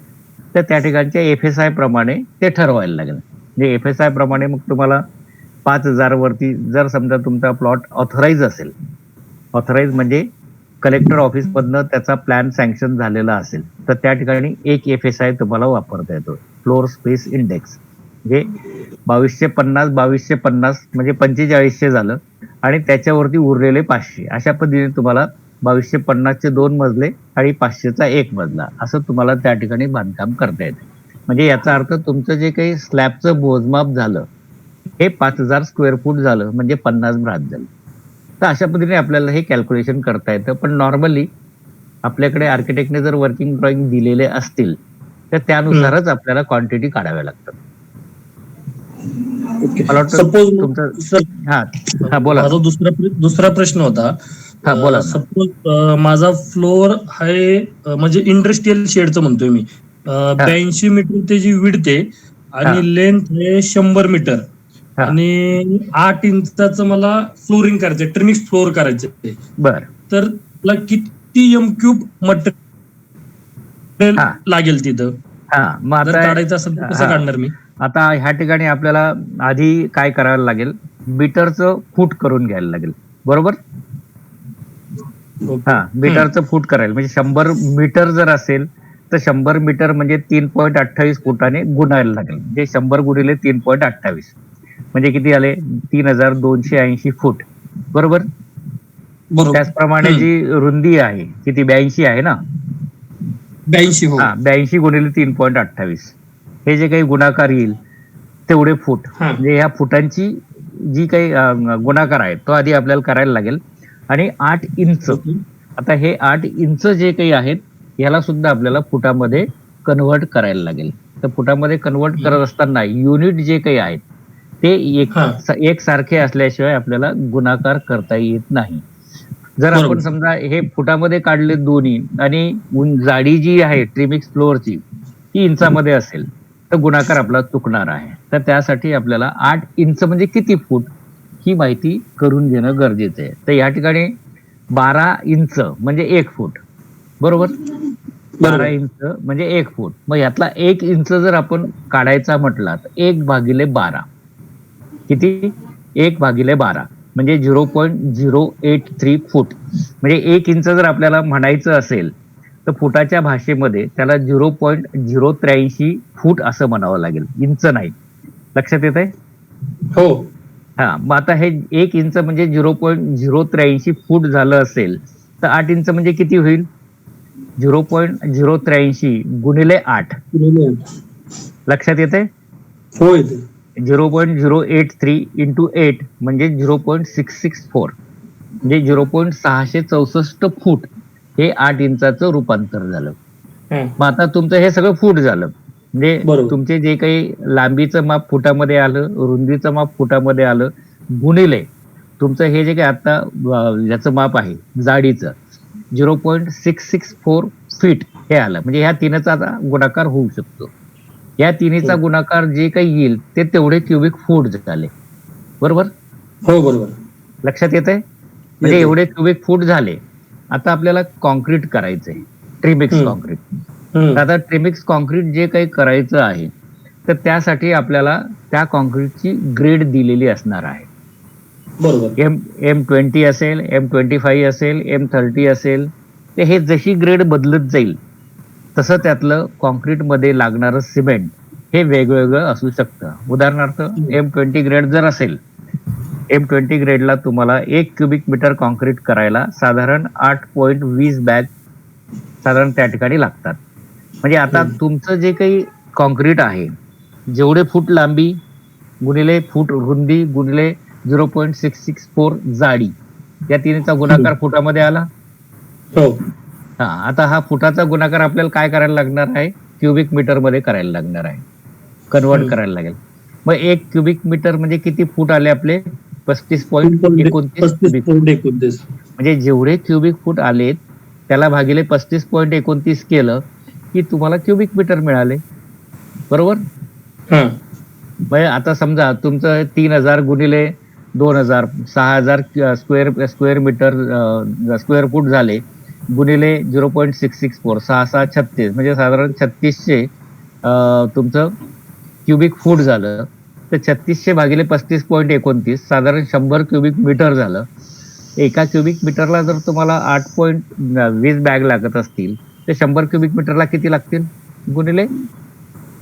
तर त्या ठिकाणच्या FSI प्रमाणे ते ठरवायला लागेल. म्हणजे FSI प्रमाणे मग तुम्हाला 5,000 वरती जर समजा तुमचा प्लॉट ऑथराईज असेल, ऑथराईज म्हणजे कलेक्टर ऑफिस मधनं त्याचा प्लॅन सँक्शन झालेला असेल, तर त्या ठिकाणी एक FSI तुम्हाला वापरता येतो, फ्लोर स्पेस इंडेक्स. म्हणजे 2250 2250 म्हणजे 4500 झालं, आणि त्याच्यावरती उरलेले 500. अशा पद्धतीने तुम्हाला 2250 चे 2 मजले आणि 500चा 1 मजला असं तुम्हाला त्या ठिकाणी बांधकाम करता येते. म्हणजे याचा अर्थ तुमचं जे काही स्लॅबचं मोजमाप झालं हे 5,000 स्क्वेअर फूट झालं, म्हणजे 50 ब्रास झालं. तर अशा पद्धतीने आपल्याला हे कॅल्क्युलेशन करता येतं. पण नॉर्मली आपल्याकडे आर्किटेक्टने जर वर्किंग ड्रॉइंग दिलेले असतील तर त्यानुसारच आपल्याला क्वांटिटी काढाव्या लागतात. मला सपोज तुमचं बोला. माझा दुसरा प्रश्न होता. बोला. सपोज माझा फ्लोअर आहे, म्हणजे इंडस्ट्रियल शेडचं म्हणतोय मी, 82 मीटर त्याची विड्थ आहे आणि लेंथ आहे 100 मीटर, आणि 8 इंचाचं मला फ्लोरिंग करायचंय, ट्रिमिक्स फ्लोअर करायचंय. बर. तर मला किती M³ मटेरियल लागेल तिथं? मग आता काढायचं असेल तर कसं काढणार मी? आता ह्या ठिकाणी आपल्याला आधी काय करायला लागेल, मीटरचं फूट करून घ्यायला लागेल. बरोबर. मीटरचं फूट करायला, म्हणजे 100 मीटर जर असेल तर 100 मीटर म्हणजे 3.28 फुटाने गुणायला लागेल. म्हणजे 100 गुणिले 3.28 म्हणजे किती आले? 3280 फूट. बरोबर. त्याचप्रमाणे जी रुंदी आहे किती? 82 आहे ना. 82 गुणिले 3.28 हे जे काही गुणाकार येईल तेवढे फूट, म्हणजे ह्या फुटांची जी काही गुणाकार आहे तो आधी आपल्याला करायला लागेल. आणि 8 इंच, आता हे 8 इंच जे काही आहेत याला सुद्धा आपल्याला फुटामध्ये कन्व्हर्ट करायला लागेल. तर फुटामध्ये कन्व्हर्ट करत असताना युनिट जे काही आहेत ते एक सारखे असल्याशिवाय आपल्याला गुणाकार करता येत नाही. जर आपण समजा हे फुटामध्ये काढले दोन्ही, आणि जाडी जी आहे ट्रिमिक्स फ्लोअरची ती इंचामध्ये असेल तर गुणाकार आपला चुकणार आहे. तर त्यासाठी आपल्याला 8 इंच म्हणजे किती फूट ही माहिती करून घेणं गरजेचं आहे. तर या ठिकाणी 12 इंच म्हणजे 1 फूट. बरोबर. 12 इंच म्हणजे 1 फूट. मग यातला 1 इंच जर आपण काढायचा म्हटला तर 1/12 किती? 1/12 म्हणजे 0.083 फूट. म्हणजे 1 इंच जर आपल्याला म्हणायचं असेल तर फुटाच्या भाषेमध्ये त्याला 0.083 फूट असं म्हणावं लागेल, इंच नाही. लक्षात येत आहे? हो. मग आता हे 1 इंच म्हणजे 0.083 फूट झालं असेल तर 8 इंच म्हणजे किती होईल? 0.083 गुणिले 8. लक्षात येते? हो येते. 0.083 इंटू 8 म्हणजे 0.664 म्हणजे 0.664 फूट हे 8 इंचाचं रूपांतर झालं. मग आता तुमचं हे सगळं फूट झालं. म्हणजे बरोबर. तुमचे जे काही लांबीचं माप फुटामध्ये आलं, रुंदीचं माप फुटामध्ये आलं, गुणिले तुमचं हे जे काही आता याचं माप आहे जाडीचं 0.664 फीट हे आलं. म्हणजे ह्या तिन्हीचा आता गुणाकार होऊ शकतो. या तिन्हीचा गुणाकार जे काही येईल ते तेवढे क्युबिक फूट झाले. बरोबर? हो बरोबर. लक्षात येतंय? म्हणजे येते. एवढे क्युबिक फूट झाले. आता आपल्याला कॉन्क्रीट करायचंय. Trimix concrete. तर आता ट्रिमिक्स कॉन्क्रीट जे काही करायचं आहे तर त्यासाठी आपल्याला त्या कॉन्क्रीटची ग्रेड दिलेली असणार आहे. बरोबर. M20 असेल, M25 असेल, M30 असेल. ते हे जशी ग्रेड बदलत जाईल तसं त्यातलं कॉन्क्रीटमध्ये लागणारं सिमेंट हे वेगवेगळं असू शकतं. उदाहरणार्थ M20 ग्रेड जर असेल, M20 ग्रेडला तुम्हाला 1 क्युबिक मीटर कॉन्क्रीट करायला साधारण 8.20 बॅग साधारण त्या ठिकाणी लागतात. म्हणजे आता तुमचं जे काही कॉन्क्रीट आहे, जेवढे फूट लांबी गुणिले फूट रुंदी गुणिले 0.664 जाडी या तिन्हीचा गुणाकार फुटामध्ये आला. हो. हा, आता हा फुटाचा गुणाकार आपल्याला काय करायला लागणार आहे? क्युबिक मीटर मध्ये करायला लागणार आहे. कन्वर्ट करायला लागेल. मग 1 क्युबिक मीटर म्हणजे किती फूट आले आपले? 35.29 क्युबिक फूट. 35.29. म्हणजे जेवढे क्युबिक फूट आलेत त्याला भागिले 35.29 केलं की तुम्हाला क्युबिक मीटर मिळाले. बरोबर? म्हणजे आता समजा तुमचं 3000 गुणिले 2000 6000 स्क्वेअर मीटर स्क्वेअर फूट झाले गुणिले 0.664 6636 म्हणजे साधारण 3600 तुमचं क्युबिक फूट झालं. तर 3600 भागिले 35.29 साधारण 100 क्युबिक मीटर झालं. एका क्युबिक मीटरला जर तुम्हाला 8.20 बॅग लागत असतील तर 100 क्युबिक मीटरला किती लागतील? गुणिले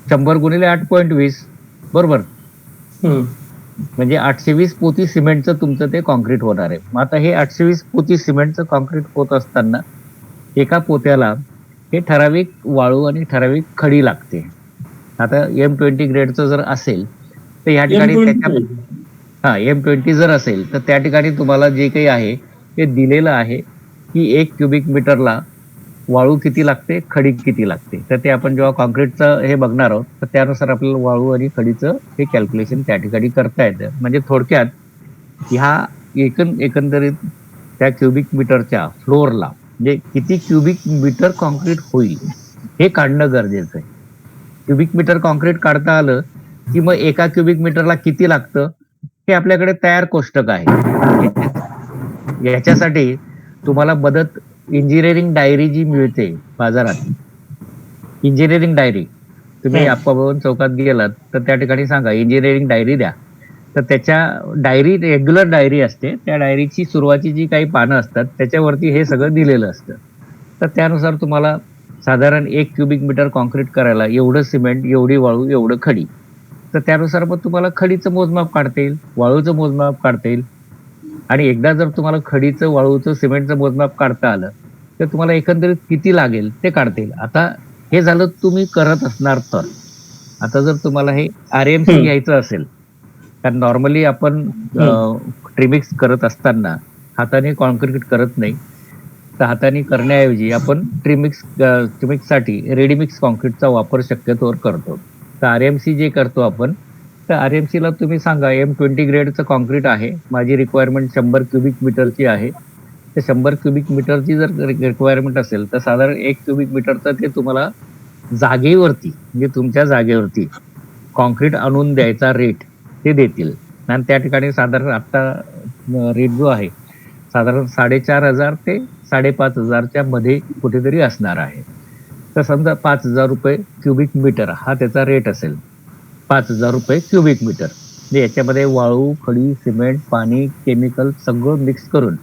100 गुणिले 8.20. बरोबर? म्हणजे 820 पोती सिमेंटचं तुमचं ते कॉन्क्रीट होणार आहे. मग आता हे 820 पोती सिमेंटचं कॉन्क्रीट होत असताना एका पोत्याला हे ठराविक वाळू आणि ठराविक खडी लागते. आता M20 ग्रेडचं जर असेल तर ह्या ठिकाणी त्याच्या M20 जर असेल तर त्या ठिकाणी तुम्हाला जे काही आहे ते दिलेलं आहे की 1 क्युबिक मीटरला वाळू किती लागते, खडी किती लागते. तर ते आपण जेव्हा कॉन्क्रीटचं हे बघणार आहोत तर त्यानुसार आपल्याला वाळू आणि खडीचं हे कॅल्क्युलेशन त्या ठिकाणी करता येतं. म्हणजे थोडक्यात ह्या एकंदरीत त्या क्युबिक मीटरच्या फ्लोअरला म्हणजे किती क्युबिक मीटर कॉन्क्रीट होईल हे काढणं गरजेचं आहे. क्युबिक मीटर कॉन्क्रीट काढता आलं की मग एका क्युबिक मीटरला किती लागतं हे आपल्याकडे तयार कोष्टक आहे. याच्यासाठी तुम्हाला मदत इंजिनिअरिंग डायरी जी मिळते बाजारात, इंजिनिअरिंग डायरी तुम्ही आप्पाभवन चौकात गेलात तर त्या ठिकाणी सांगा इंजिनिअरिंग डायरी द्या. तर त्याच्या डायरी रेग्युलर डायरी असते. त्या डायरीची सुरुवातीची जी काही पानं असतात त्याच्यावरती हे सगळं दिलेलं असतं. तर त्यानुसार तुम्हाला साधारण 1 क्युबिक मीटर कॉन्क्रीट करायला एवढं सिमेंट, एवढी वाळू, एवढं खडी. तर त्यानुसार मग तुम्हाला खडीचं मोजमाप काढता येईल, वाळूचं मोजमाप काढता येईल. आणि एकदा जर तुम्हाला खडीचं, वाळूचं, सिमेंटचं मोजमाप काढता आलं तर तुम्हाला एकंदरीत किती लागेल ते काढता येईल. आता हे झालं तुम्ही करत असणार तर. आता जर तुम्हाला हे RMC घ्यायचं असेल तर नॉर्मली आपण ट्रिमिक्स करत असताना हाताने कॉन्क्रीट करत नाही. तर हाताने करण्याऐवजी आपण ट्रिमिक्ससाठी रेडीमिक्स कॉन्क्रीटचा वापर शक्यतोवर करतो. तर RMC जे करतो आपण तर RMC ला तुम्ही सांगा M20 ग्रेडचं कॉन्क्रीट आहे, माझी रिक्वायरमेंट 100 क्युबिक मीटरची आहे. तर 100 क्युबिक मीटरची जर रिक्वायरमेंट असेल तर साधारण 1 क्युबिक मीटरचं ते तुम्हाला जागेवरती म्हणजे तुमच्या जागेवरती कॉन्क्रीट आणून द्यायचा रेट ते देतील. आणि त्या ठिकाणी साधारण आता रेट जो आहे साधारण 4500 ते 5500च्या मध्ये कुठेतरी असणार आहे. तर समजा 5000 रुपये क्युबिक मीटर हा त्याचा रेट असेल. 5000 रुपये क्युबिक मीटर म्हणजे याच्यामध्ये वाळू, खडी, सिमेंट, पाणी, केमिकल सगळं मिक्स करून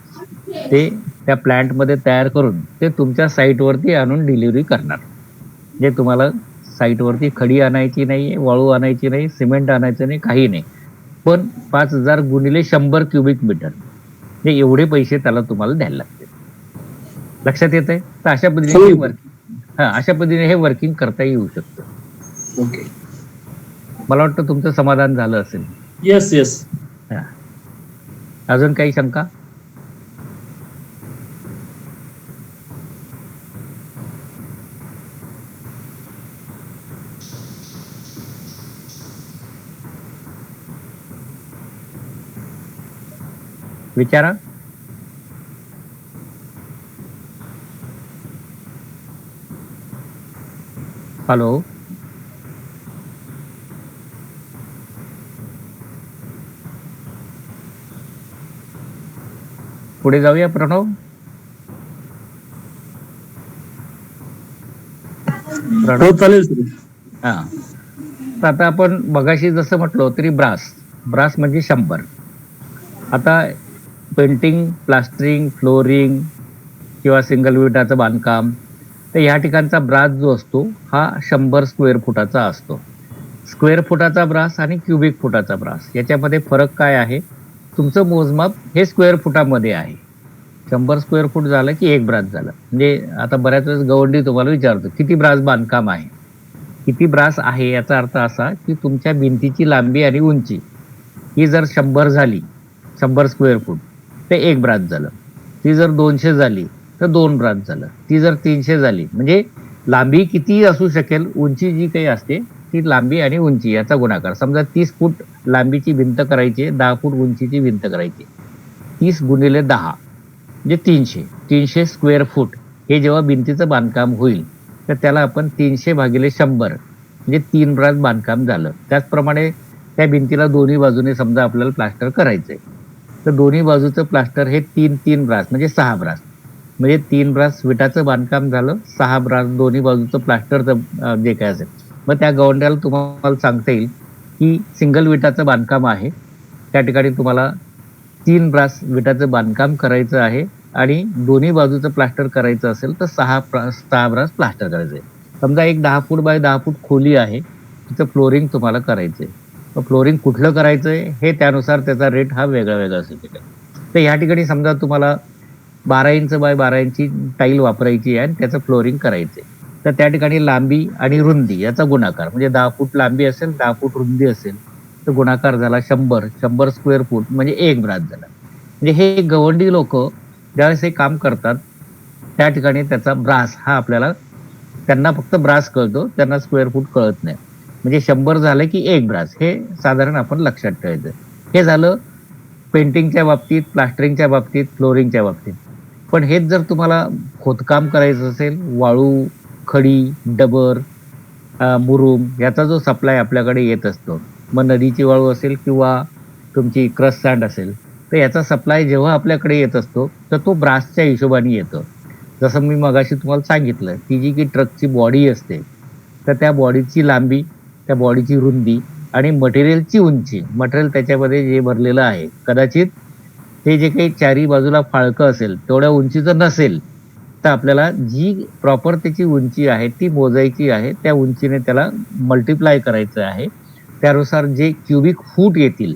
ते त्या प्लांटमध्ये तयार करून ते तुमच्या साईटवरती आणून डिलिव्हरी करणार. म्हणजे तुम्हाला साईटवरती खडी आणायची नाही, वाळू आणायची नाही, सिमेंट आणायचं नाही, काही नाही. पण 5000 गुणिले 100 क्युबिक मीटर म्हणजे एवढे पैसे त्याला तुम्हाला द्यायला लागतील. लक्षात येत आहे? तर अशा पद्धतीने हो. अशा पद्धतीने हे वर्किंग करता येऊ शकतं. ओके. मला वाटतं तुमचं समाधान झालं असेल. Yes yes. हा. अजून काही शंका? विचारा. हॅलो. पुढे जाऊया प्रणव. हो चालेल सर. हा. तर आता आपण मगाशी जसं म्हटलो तरी ब्रास म्हणजे 100. आता पेंटिंग, प्लास्टरिंग, फ्लोरिंग किंवा सिंगल विटाचं बांधकाम, तर ह्या ठिकाणचा ब्रास जो असतो हा 100 स्क्वेअर फुटाचा असतो. स्क्वेअर फुटाचा ब्रास आणि क्युबिक फुटाचा ब्रास याच्यामध्ये फरक काय आहे? तुमचं मोजमाप हे स्क्वेअर फुटामध्ये आहे. 100 स्क्वेअर फूट झालं की एक ब्रास झालं. म्हणजे आता बऱ्याच वेळेस गवंडी तुम्हाला विचारतो किती ब्रास बांधकाम आहे. किती ब्रास आहे याचा अर्थ असा की तुमच्या भिंतीची लांबी आणि उंची ही जर 100 झाली, 100 स्क्वेअर फूट, ते एक ब्रास झालं. ती जर 200 झाली तर 2 ब्रास झालं. ती जर 300 झाली, म्हणजे लांबी किती असू शकेल, उंची जी काही असते ती लांबी आणि उंची याचा गुणाकार. समजा 30 फूट लांबीची भिंत करायची, 10 फूट उंचीची भिंत करायची, 30 गुणिले 10 म्हणजे 300 स्क्वेअर फूट हे जेव्हा भिंतीचं बांधकाम होईल तर त्याला आपण 300 भागिले 100 म्हणजे 3 ब्रास बांधकाम झालं. त्याचप्रमाणे त्या भिंतीला दोन्ही बाजूने समजा आपल्याला प्लास्टर करायचंय, तर दोन्ही बाजूचं प्लास्टर हे 3 ब्रास म्हणजे 6 ब्रास, म्हणजे 3 ब्रास विटाचं बांधकाम झालं, 6 ब्रास दोन्ही बाजूचं प्लास्टरचं जे काय असेल. मग त्या गवंड्याला तुम्हाला सांगता येईल की सिंगल विटाचं बांधकाम आहे, त्या ठिकाणी तुम्हाला 3 ब्रास विटाचं बांधकाम करायचं आहे आणि दोन्ही बाजूचं प्लास्टर करायचं असेल तर 6 ब्रास प्लास्टर करायचं आहे. समजा एक 10 फूट बाय 10 फूट खोली आहे, तिचं फ्लोरिंग तुम्हाला करायचंय. मग फ्लोरिंग कुठलं करायचंय हे त्यानुसार त्याचा रेट हा वेगळा वेगळा असू शकेल. तर ह्या ठिकाणी समजा तुम्हाला 12 इंच बाय 12 इंची टाईल वापरायची आहे आणि त्याचं फ्लोरिंग करायचंय, तर त्या ठिकाणी लांबी आणि रुंदी याचा गुणाकार, म्हणजे 10 फूट लांबी असेल, 10 फूट रुंदी असेल, तर गुणाकार झाला 100 स्क्वेअर फूट म्हणजे एक ब्रास झाला. म्हणजे हे गवंडी लोक ज्यावेळेस हे काम करतात त्या ठिकाणी त्याचा ब्रास हा आपल्याला, त्यांना फक्त ब्रास कळतो, त्यांना स्क्वेअर फूट कळत नाही. म्हणजे 100 झालं की एक ब्रास, हे साधारण आपण लक्षात ठेवायचं. हे झालं पेंटिंगच्या बाबतीत, प्लास्टरिंगच्या बाबतीत, फ्लोरिंगच्या बाबतीत. पण हेच जर तुम्हाला खोदकाम करायचं असेल, वाळू, खडी, डबर, मुरुम याचा जो सप्लाय आपल्याकडे येत असतो, मग नदीची वाळू असेल किंवा तुमची क्रश सँड असेल, तर याचा सप्लाय जेव्हा आपल्याकडे येत असतो तर तो ब्रासच्या हिशोबाने येतो. जसं मी मगाशी तुम्हाला सांगितलं की जी की ट्रकची बॉडी असते, तर त्या बॉडीची लांबी, त्या बॉडीची रुंदी आणि मटेरियलची उंची, मटेरियल त्याच्यामध्ये जे भरलेलं आहे कदाचित ते जे काही चारी बाजूला फाळकं असेल तेवढ्या उंचीचं नसेल, तर आपल्याला जी प्रॉपर त्याची उंची आहे ती मोजायची आहे, त्या उंचीने त्याला मल्टिप्लाय करायचं आहे. त्यानुसार जे क्युबिक फूट येतील,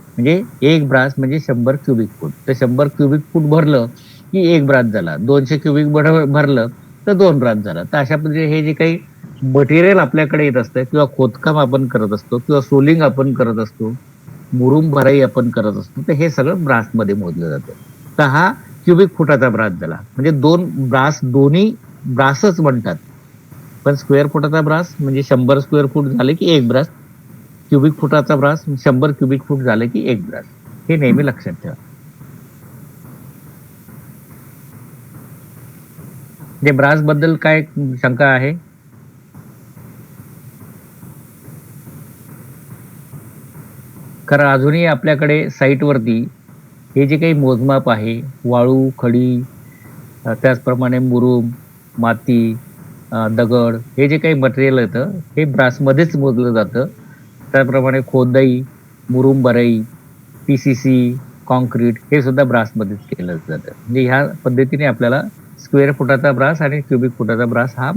म्हणजे एक ब्रास म्हणजे 100 क्युबिक फूट, तर 100 क्युबिक फूट भरलं की एक ब्रास झाला, 200 क्युबिक भरलं तर 2 ब्रास झाला. तर अशा पद्धतीने हे जे काही मटेरियल आपल्याकडे येत असतं किंवा खोदकाम आपण करत असतो किंवा सोलिंग आपण करत असतो, मुरुम भराई आपण करत असतो, तर हे सगळं ब्रासमध्ये मोजलं जातं. तर हा क्युबिक फुटाचा ब्रास झाला. म्हणजे 2 ब्रास, दोन्ही ब्रासच म्हणतात, पण स्क्वेअर फुटाचा ब्रास म्हणजे 100 स्क्वेअर फूट झाले की एक ब्रास, क्युबिक फुटाचा ब्रास 100 क्युबिक फूट झाले की एक ब्रास. हे नेहमी लक्षात ठेवा. म्हणजे ब्रास बद्दल काय शंका आहे? कारण अजूनही आपल्याकडे साईटवरती हे जे काही मोजमाप आहे, वाळू, खडी, त्याचप्रमाणे मुरुम, माती, दगड, हे जे काही मटेरियल येतं हे ब्रासमध्येच मोजलं जातं. त्याप्रमाणे खोदाई, मुरुम भराई, पीसीसी, कॉन्क्रीट हे सुद्धा ब्रासमध्येच केलं जातं. म्हणजे ह्या पद्धतीने आपल्याला स्क्वेअर फुटाचा ब्रास आणि क्युबिक फुटाचा ब्रास हा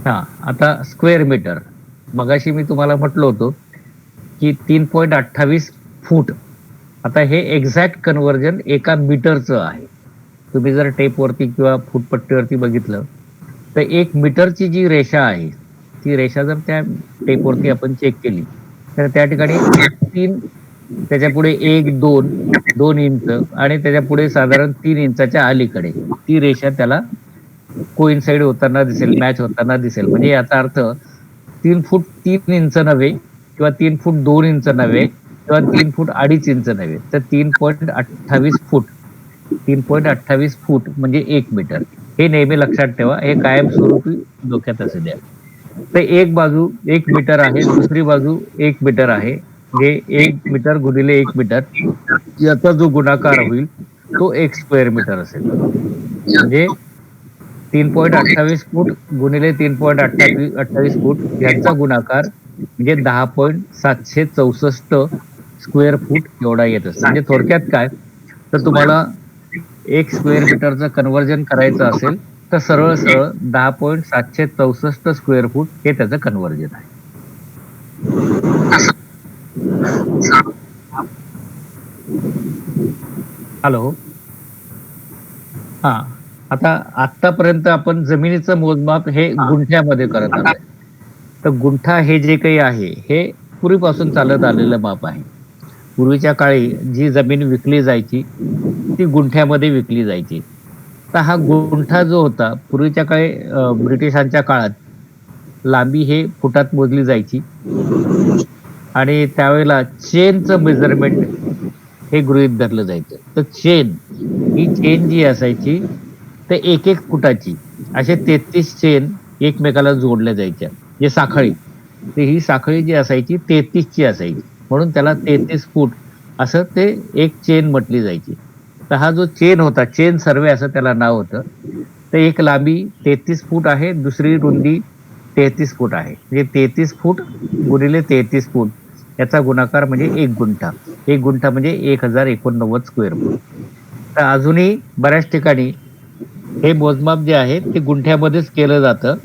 हा, आता स्क्वेअर मीटर. मगाशी मी तुम्हाला म्हटलं होतं की 3.28 फूट. आता हे एक्झॅक्ट कन्व्हर्जन एका मीटरचं आहे. तुम्ही जर टेपवरती किंवा फुटपट्टीवरती बघितलं तर 1 मीटरची जी रेषा आहे, ती रेषा जर त्या टेपवरती आपण चेक केली तर त्या ठिकाणी 3, त्याच्यापुढे 1, 2 इंच आणि त्याच्यापुढे साधारण 3 इंचाच्या अलीकडे ती रेषा त्याला कोइन्साइड होताना दिसेल, मॅच होताना दिसेल. म्हणजे याचा अर्थ 3 फूट 3 इंच नव्हे किंवा 3 फूट 2 इंच नव्हे किंवा 3 फूट 2.5 इंच नव्हे, तर 3.28 फूट. 3.28 फूट म्हणजे 1 मीटर. हे नेहमी लक्षात ठेवा, हे कायमस्वरूपी डोक्यात असू द्या. तर एक बाजू 1 मीटर आहे, दुसरी बाजू 1 मीटर आहे. म्हणजे 1 मीटर गुणिले 1 मीटर याचा जो गुणाकार होईल तो 1 स्क्वेअर मीटर असेल. म्हणजे 3.28 फूट गुणिले 3.28 फूट यांचा गुणाकार म्हणजे 10.764 स्क्वेअर फूट एवढा येत असतो. म्हणजे थोडक्यात काय, तर तुम्हाला 1 स्क्वेअर मीटरचं कन्व्हर्जन करायचं असेल तर सरळ सरळ 10.764 स्क्वेअर फूट हे त्याचं कन्व्हर्जन आहे. हॅलो. हा, आता आतापर्यंत आपण जमिनीचं मोजमाप हे गुंठ्यामध्ये करत आलोय. तर गुंठा हे जे काही आहे हे पूर्वीपासून चालत आलेलं माप आहे. पूर्वीच्या काळी जी जमीन विकली जायची ती गुंठ्यामध्ये विकली जायची. तर हा गुंठा जो होता पूर्वीच्या काळी ब्रिटिशांच्या काळात लांबी हे फुटात मोजली जायची आणि त्यावेळेला चेनचं मेजरमेंट हे गृहीत धरलं जायचं. तर ही चेन जी असायची तर 1-1 फुटाची असे 33 चेन एकमेकाला जोडल्या जायच्या. जे साखळी, तर ही साखळी जी असायची 33 ची असायची, म्हणून त्याला 33 फूट असं ते एक चेन म्हटली जायची. तर हा जो चेन होता, चेन सर्वे असं त्याला नाव होतं. तर एक लांबी 33 फूट आहे, दुसरी रुंदी 33 फूट आहे. म्हणजे 33 फूट गुणिले 33 फूट याचा गुणाकार म्हणजे 1 गुंठा. 1 गुंठा म्हणजे 1089 स्क्वेअर फूट. तर अजूनही बऱ्याच ठिकाणी हे मोजमाप जे आहे ते गुंठ्यामध्येच केलं जातं.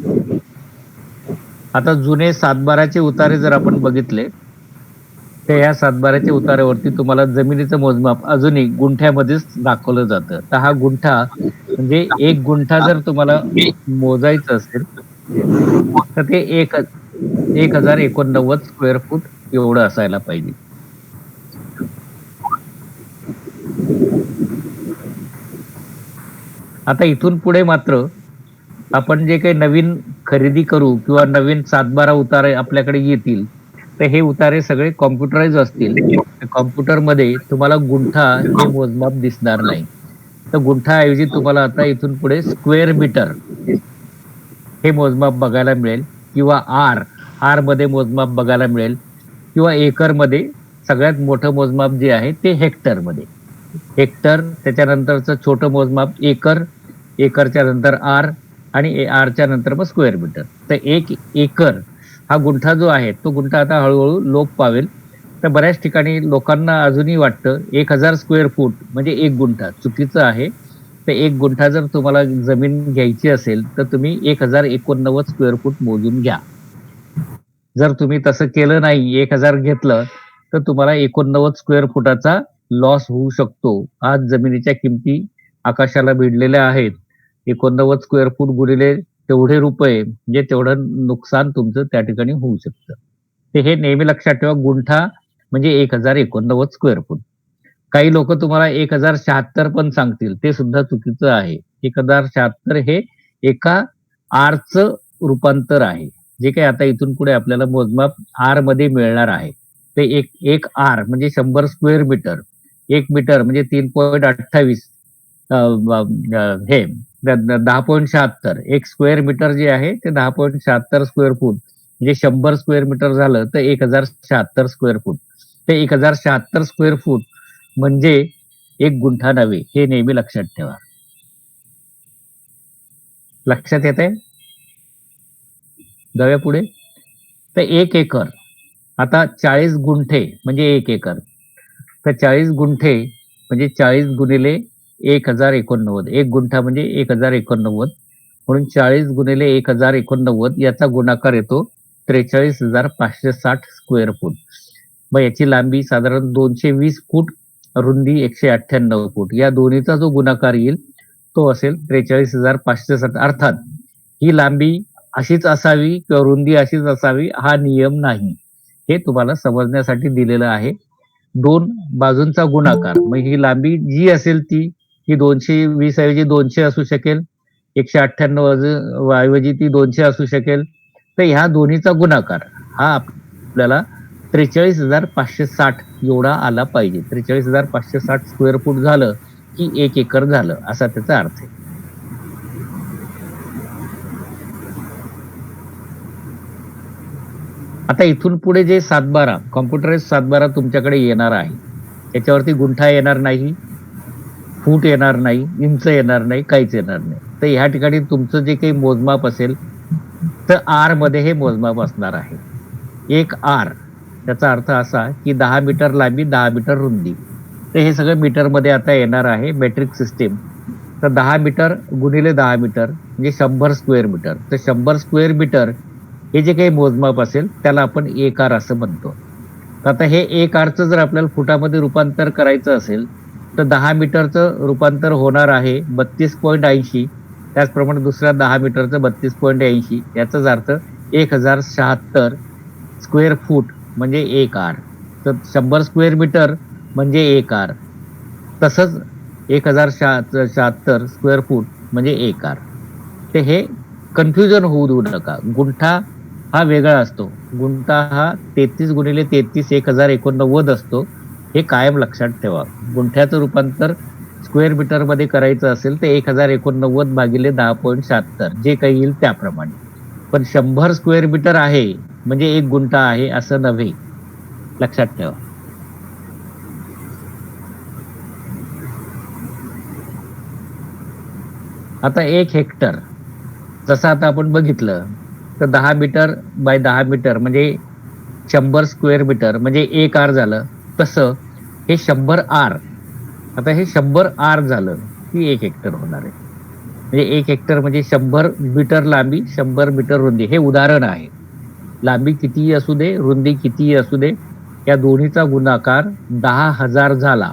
आता जुने सातबाराचे उतारे जर आपण बघितले तर या सातबाराच्या उतार्यावरती तुम्हाला जमिनीचं मोजमाप अजूनही गुंठ्यामध्येच दाखवलं जातं. तर हा गुंठा म्हणजे 1 गुंठा जर तुम्हाला मोजायचं असेल तर ते 1089 स्क्वेअर फूट एवढं असायला पाहिजे. आता इथून पुढे मात्र आपण जे काही नवीन खरेदी करू किंवा नवीन सातबारा उतारे आपल्याकडे येतील तर हे उतारे सगळे कॉम्प्युटराइज असतील. कॉम्प्युटरमध्ये तुम्हाला गुंठा हे मोजमाप दिसणार नाही. तर गुंठाऐवजी तुम्हाला आता इथून पुढे स्क्वेअर मीटर हे मोजमाप बघायला मिळेल किंवा आर मध्ये मोजमाप बघायला मिळेल किंवा एकर मध्ये सगळ्यात मोठं मोजमाप जे आहे ते हेक्टरमध्ये. हेक्टर, त्याच्यानंतरचं छोटं मोजमाप एकर, एकरच्या नंतर आर आणि आरच्या नंतर मग स्क्वेअर मीटर. तर 1 एकर हा गुंठा जो आहे तो गुंठा आता हळूहळू लोप पावेल. तर बऱ्याच ठिकाणी लोकांना अजूनही वाटतं 1000 स्क्वेअर फूट म्हणजे 1 गुंठा. चुकीचं आहे. तर 1 गुंठा जर तुम्हाला जमीन घ्यायची असेल तर तुम्ही 1089 स्क्वेअर फूट मोजून घ्या. जर तुम्ही तसं केलं नाही, 1000 घेतलं तर तुम्हाला 89 स्क्वेअर फुटाचा लॉस होऊ शकतो. आज जमिनीच्या किमती आकाशाला भिडलेल्या आहेत. 89 स्क्वेअर फूट गुणिले तेवढे रुपये म्हणजे तेवढं नुकसान तुमचं त्या ठिकाणी होऊ शकतं. तर हे नेहमी लक्षात ठेवा, गुंठा म्हणजे 1089 स्क्वेअर फूट. काही लोक तुम्हाला 1076 पण सांगतील, ते सुद्धा चुकीचं आहे. 1076 हे एका आरचं रूपांतर आहे. जे काही आता इथून पुढे आपल्याला मोजमाप आर मध्ये मिळणार आहे. ते एक आर म्हणजे 100 स्क्वेअर मीटर. 1 मीटर म्हणजे 3.28 हे 10.76. एक स्क्वेअर मीटर जे आहे ते 10.76 स्क्वेअर फूट म्हणजे 100 स्क्वेअर मीटर झालं तर 1076 स्क्वेअर फूट. ते 1076 स्क्वेअर फूट म्हणजे 1 गुंठा नव्हे, हे नेहमी लक्षात ठेवा. लक्षात येत आहे? जाऊया पुढे. तर 1 एकर, आता 40 गुंठे म्हणजे 1 एकर. तर 40 गुंठे म्हणजे 40 गुणिले 1089. 1 गुंठा म्हणजे 1089. म्हणून 40 गुणिले 1089 याचा गुणाकार येतो 43,560 स्क्वेअर फूट. मग याची लांबी साधारण 220 फूट, रुंदी 198 फूट. या दोन्हीचा जो गुणाकार येईल तो असेल 43,560. अर्थात ही लांबी अशीच असावी किंवा रुंदी अशीच असावी हा नियम नाही. हे तुम्हाला समजण्यासाठी दिलेलं आहे. दोन बाजूंचा गुणाकार, मग ही लांबी जी असेल ती ही 220 ऐवजी 200 असू शकेल, 198 ऐवजी ती 200 असू शकेल. तर ह्या दोन्हीचा गुणाकार हा आपल्याला 43,560 एवढा आला पाहिजे. 43,560 स्क्वेअर फूट झालं की 1 एकर झालं असा त्याचा अर्थ आहे. आता इथून पुढे जे 712 कॉम्प्युटराइज 712 तुमच्याकडे येणार आहे, त्याच्यावरती गुंठा येणार नाही, फूट येणार नाही, इंच येणार नाही, काहीच येणार नाही. तर ह्या ठिकाणी तुमचं जे काही मोजमाप असेल तर आर मध्ये हे मोजमाप असणार आहे. एक आर त्याचा अर्थ असा की 10 मीटर लांबी, 10 मीटर रुंदी. तर हे सगळं मीटरमध्ये आता येणार आहे मेट्रिक सिस्टीम. तर 10 मीटर गुणिले 10 मीटर म्हणजे 100 स्क्वेअर मीटर. तर 100 स्क्वेअर मीटर हे जे काही मोजमाप असेल त्याला आपण एक आर असं म्हणतो. तर आता हे एक आरचं जर आपल्याला फुटामध्ये रूपांतर करायचं असेल तर 10 मीटरचं रूपांतर होणार आहे 32.80. त्याचप्रमाणे दुसऱ्या 10 मीटरचं 32.80. याचाच अर्थ 1076 स्क्वेअर फूट म्हणजे एक आर. तर 100 स्क्वेअर मीटर म्हणजे एक आर. तसंच 1076 स्क्वेअर फूट म्हणजे एक आर. ते हे कन्फ्युजन होऊ देऊ नका. गुंठा हा वेगळा असतो. गुंठा हा 33 गुणिले 33 1089 असतो. हे कायम लक्षात ठेवा. गुंठ्याचं रूपांतर स्क्वेअर मीटर मध्ये करायचं असेल तर 1089 भागिले 10.76 जे काही येईल त्याप्रमाणे. पण 100 स्क्वेअर मीटर आहे म्हणजे एक गुंठा आहे असं नव्हे, लक्षात ठेवा. आता 1 हेक्टर जसं आता आपण बघितलं तर 10 मीटर बाय 10 मीटर म्हणजे 100 स्क्वेअर मीटर म्हणजे एक आर झालं. तसं हे 100 आर, आता हे 100 आर झालं की 1 हेक्टर होणार आहे. म्हणजे 1 हेक्टर म्हणजे 100 मीटर लांबी, 100 मीटर रुंदी. हे उदाहरण आहे. लांबी कितीही असू दे, रुंदी कितीही असू दे, या दोन्हीचा गुणाकार 10,000 झाला.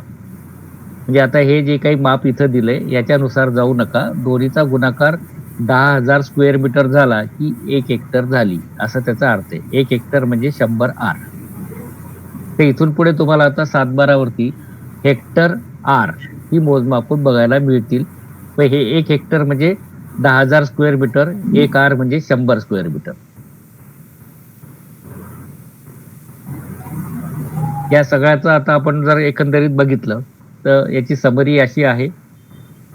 म्हणजे आता हे जे काही माप इथं दिलंय याच्यानुसार जाऊ नका. दोन्हीचा गुणाकार 10,000 स्क्वेअर मीटर झाला की 1 हेक्टर झाली असं त्याचा अर्थ आहे. 1 हेक्टर म्हणजे 100 आर. तर इथून पुढे तुम्हाला आता 712 वरती हेक्टर आर ही मोजमाप बघायला मिळतील. हे 1 हेक्टर म्हणजे 10,000 स्क्वेअर मीटर, 1 आर म्हणजे 100 स्क्वेअर मीटर. या सगळ्याचं आता आपण जर एकंदरीत बघितलं तर याची समरी अशी आहे.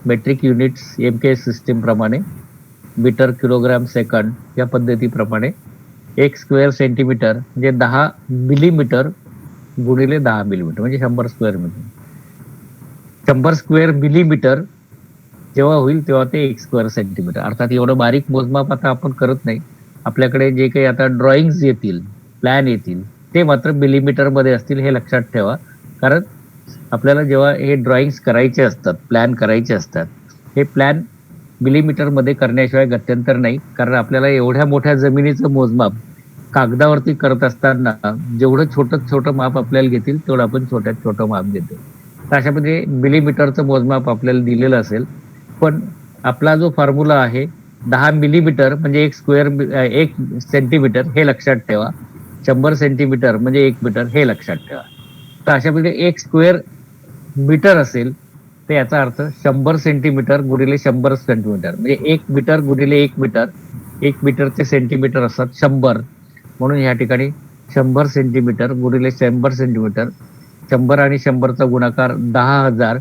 मेट्रिक युनिट्स MKS सिस्टीम प्रमाणे मीटर किलोग्राम सेकंड या पद्धतीप्रमाणे 1 स्क्वेअर सेंटीमीटर म्हणजे 10 मिलीमीटर गुणिले 10 मिलीमीटर म्हणजे 100 स्क्वेअर मीटर. 100 स्क्वेअर मिलीमीटर जेव्हा होईल तेव्हा ते 1 स्क्वेअर सेंटीमीटर. अर्थात एवढं बारीक मोजमाप आता आपण करत नाही. आपल्याकडे जे काही आता ड्रॉइंग्स येतील, प्लॅन येतील ते मात्र मिलीमीटर मध्ये असतील हे लक्षात ठेवा. कारण आपल्याला जेव्हा हे ड्रॉइंग्स करायचे असतात, प्लॅन करायचे असतात, हे प्लॅन मिलीमीटर मध्ये करण्याशिवाय गत्यंतर नाही. कारण आपल्याला एवढ्या मोठ्या जमिनीचं मोजमाप कागदावरती करत असताना जेवढं छोटं माप आपल्याला घेतील तेवढं आपण छोट्यात छोटं माप देतो. तर अशा मध्ये मिलीमीटरचं मोजमाप आपल्याला दिलेलं असेल. पण आपला जो फॉर्म्युला आहे 10 मिलीमीटर म्हणजे 1 सेंटीमीटर हे लक्षात ठेवा. 100 सेंटीमीटर म्हणजे 1 मीटर हे लक्षात ठेवा. तर अशा मध्ये 1 स्क्वेअर मीटर असेल तर याचा अर्थ 100 सेंटीमीटर गुणिले 100 सेंटीमीटर म्हणजे 1 मीटर गुणिले 1 मीटर. 1 मीटरचे सेंटीमीटर असतात 100. म्हणून या ठिकाणी 100 सेंटीमीटर गुणिले 100 सेंटीमीटर. 100 आणि 100चा गुणाकार 10,000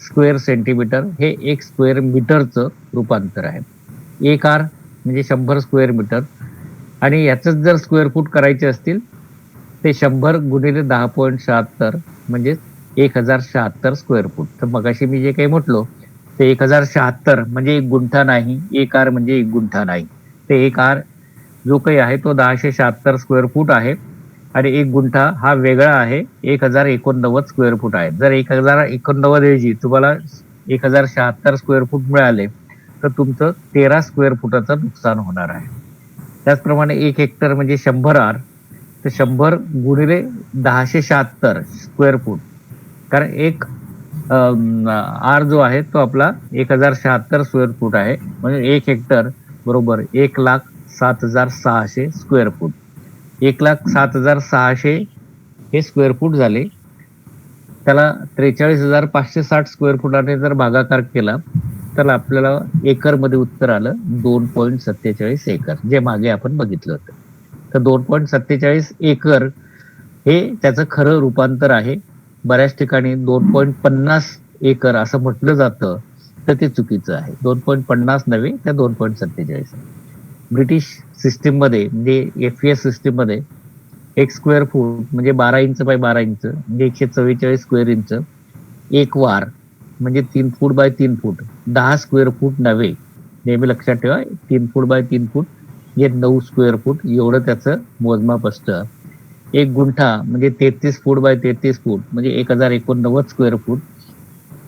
स्क्वेअर सेंटीमीटर हे 1 स्क्वेअर मीटरचं रूपांतर आहे. 1 आर म्हणजे 100 स्क्वेअर मीटर. आणि याचंच जर स्क्वेअर फूट करायचे असतील ते 100 गुणिले 10.76 म्हणजे 1076 स्क्वेअर फूट. तर मगाशी मी जे काही म्हटलो ते 1076 म्हणजे 1 गुंठा नाही, 1 आर म्हणजे 1 गुंठा नाही. ते 1 आर जो काही आहे तो 1076 स्क्वेअर फूट आहे आणि 1 गुंठा हा वेगळा आहे 1089 स्क्वेअर फूट आहे. जर 1089 ऐवजी तुम्हाला 1076 स्क्वेअर फूट मिळाले तर तुमचं 13 स्क्वेअर फुटाचं नुकसान होणार आहे. त्याचप्रमाणे 1 हेक्टर म्हणजे 100 आर, तर 100 गुणिले 1076 स्क्वेअर फूट. कारण एक आर जो आहे तो आपला 1076 स्क्वेअर फूट आहे. म्हणजे 1 हेक्टर बरोबर 1,07,600 स्क्वेअर फूट. 1,07,600 हे स्क्वेअर फूट झाले. त्याला 43,560 स्क्वेअर फुटाने जर भागाकार केला तर आपल्याला एकरमध्ये उत्तर आलं 2.47 एकर, जे मागे आपण बघितलं होतं. तर 2.47 एकर हे त्याचं खरं रूपांतर आहे. बऱ्याच ठिकाणी 2.50 एकर असं म्हटलं जातं, तर ते चुकीचं आहे. 2.50 नव्हे, तर 2.47. ब्रिटिश सिस्टीम मध्ये म्हणजे एफईएस सिस्टीम मध्ये 1 स्क्वेअर फूट म्हणजे 12 इंच बाय 12 इंच म्हणजे 144 स्क्वेअर इंच. एक वार म्हणजे 3 foot by 3 foot, 10 square foot नव्हे. नेहमी लक्षात ठेवा, 3 फूट बाय 3 फूट म्हणजे 9 स्क्वेअर फूट एवढं त्याचं मोजमाप असतं. एक गुंठा म्हणजे 33 फूट बाय 33 फूट म्हणजे 1089 स्क्वेअर फूट.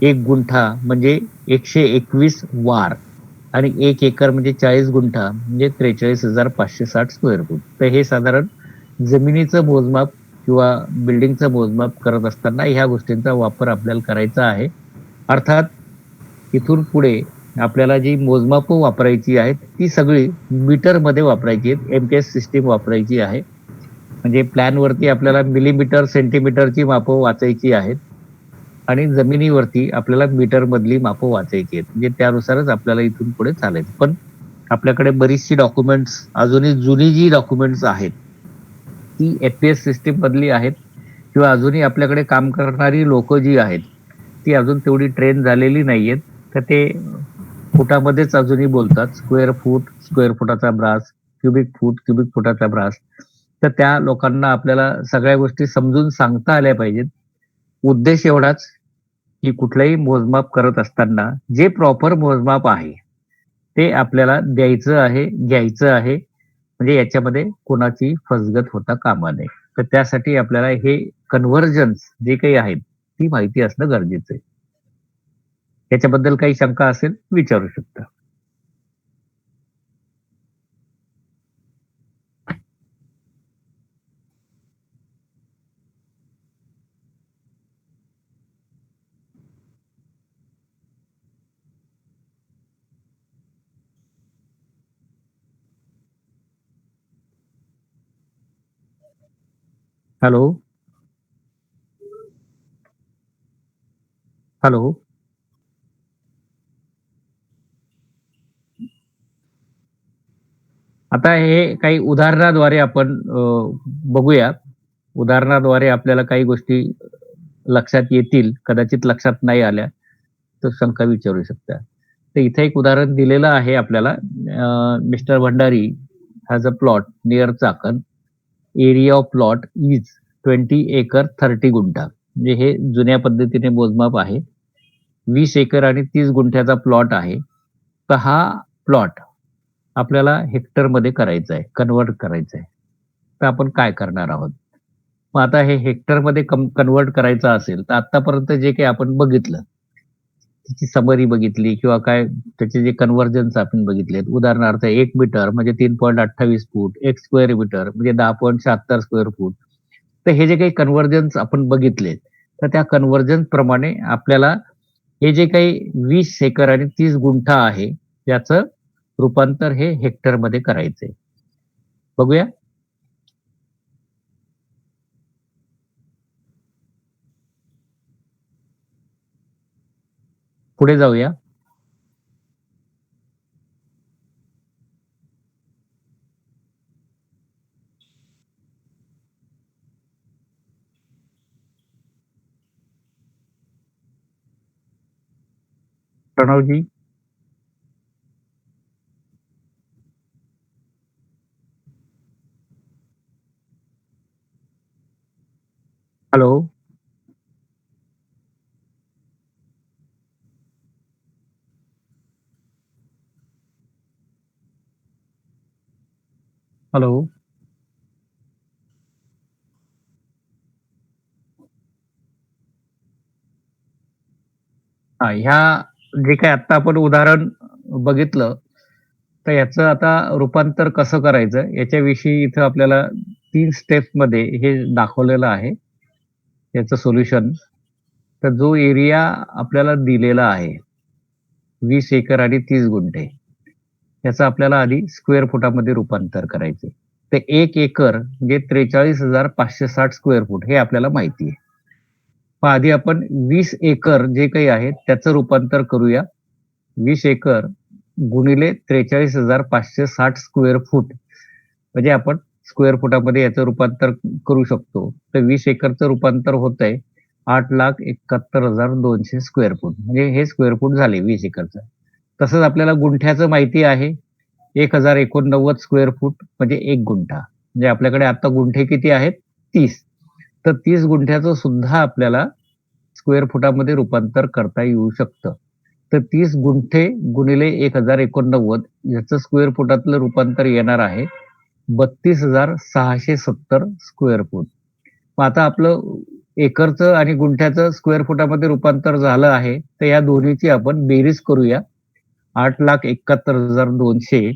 एक गुंठा म्हणजे 121 वार आणि 1 एकर म्हणजे 40 गुंठा म्हणजे 43,560 स्क्वेअर फूट. तर हे साधारण जमिनीचं मोजमाप किंवा बिल्डिंगचं मोजमाप करत असताना ह्या गोष्टींचा वापर आपल्याला करायचा आहे. अर्थात इथून पुढे आपल्याला जी मोजमापं वापरायची आहेत ती सगळी मीटरमध्ये वापरायची आहेत. एमपीएस सिस्टीम वापरायची आहे. म्हणजे प्लॅनवरती आपल्याला मिलीमीटर, सेंटीमीटरची मापं वाचायची आहेत आणि जमिनीवरती आपल्याला मीटर मधली मापं वाचायची आहेत. म्हणजे त्यानुसारच आपल्याला इथून पुढे चालायचं. पण आपल्याकडे बरीचशी डॉक्युमेंट्स अजूनही जुनी जी डॉक्युमेंट्स आहेत ती एफपीएस सिस्टीम मधली आहेत किंवा अजूनही आपल्याकडे काम करणारी लोक जी आहेत ती अजून तेवढी ट्रेन झालेली नाहीयेत. तर ते फुटामध्येच अजूनही बोलतात. स्क्वेअर फूट, स्क्वेअर फुटाचा ब्रास, क्युबिक फूट, क्युबिक फुटाचा ब्रास. तर त्या लोकांना आपल्याला सगळ्या गोष्टी समजून सांगता आल्या पाहिजेत. उद्देश एवढाच की कुठलंही मोजमाप करत असताना जे प्रॉपर मोजमाप आहे ते आपल्याला द्यायचं आहे, घ्यायचं आहे. म्हणजे याच्यामध्ये कोणाची फसगत होता कामा नये. तर त्यासाठी आपल्याला हे कन्व्हर्जन्स जे काही आहेत ती माहिती असणं गरजेचं आहे. याच्याबद्दल काही शंका असेल विचारू शकता. हॅलो. हॅलो. आता हे काही उदाहरणाद्वारे आपण बघूया. उदाहरणाद्वारे आपल्याला काही गोष्टी लक्षात येतील, कदाचित लक्षात नाही आल्या, तर शंका विचारू शकता. तर इथे एक उदाहरण दिलेलं आहे आपल्याला. Mister Bhandari has a plot near Chakan. Area of plot is 20 acre 30 guntha. म्हणजे हे जुन्या पद्धतीने मोजमाप आहे. 20 एकर आणि 30 गुंठ्याचा प्लॉट आहे. तर हा प्लॉट आपल्याला हेक्टरमध्ये करायचा आहे, कन्व्हर्ट करायचा आहे. तर आपण काय करणार आहोत? मग आता हे हेक्टरमध्ये कन्व्हर्ट करायचं असेल, तर आत्तापर्यंत जे काही आपण बघितलं, त्याची समरी बघितली किंवा काय त्याचे जे कन्व्हर्जन्स आपण बघितलेत. उदाहरणार्थ 1 मीटर म्हणजे 3.28 फूट, 1 स्क्वेअर मीटर म्हणजे 10.76 स्क्वेअर फूट. तर हे जे काही कन्व्हर्जन्स आपण बघितलेत, तर त्या कन्व्हर्जन प्रमाणे आपल्याला हे जे काही 20 एकर आणि 30 गुंठा आहे, याचं रूपांतर हे हेक्टरमध्ये करायचंय. बघूया. पुढे जाऊया. प्रणवजी. हॅलो. हॅलो. ह्या जे काही आता आपण उदाहरण बघितलं तर याचं आता रूपांतर कसं करायचं याच्याविषयी इथं आपल्याला 3 स्टेप्समध्ये हे दाखवलेलं आहे. याचं सोल्युशन. तर जो एरिया आपल्याला दिलेला आहे 20 एकर आणि 30 गुंठे. याचं आपल्याला आधी स्क्वेअर फुटामध्ये रूपांतर करायचे. तर 1 एकर म्हणजे 43,560 स्क्वेअर फूट हे आपल्याला माहिती आहे. मग आधी आपण 20 एकर जे काही आहे त्याचं रूपांतर करूया. 20 एकर गुणिले 43,560 स्क्वेअर फूट म्हणजे आपण स्क्वेअर फुटामध्ये याचं रूपांतर करू शकतो. तर 20 एकरचं रूपांतर होतंय 8,71,200 स्क्वेअर फूट म्हणजे हे स्क्वेअर फूट झाले 20 एकरचं. तसंच आपल्याला गुंठ्याचं माहिती आहे 1,089 स्क्वेअर फूट म्हणजे 1 गुंठा. म्हणजे आपल्याकडे आता गुंठे किती आहेत 30. तर 30 गुंठ्याचं सुद्धा आपल्याला स्क्वेअर फुटामध्ये रूपांतर करता येऊ शकतं. तर 30 गुंठे गुणिले 1,089 याचं स्क्वेअर फुटातलं रूपांतर येणार आहे 32,670 स्क्वेअर फूट. मग आता आपलं एकरचं आणि गुंठ्याचं स्क्वेअर फुटामध्ये रूपांतर झालं आहे. तर या दोन्हीची आपण बेरीज करूया. 8,71,200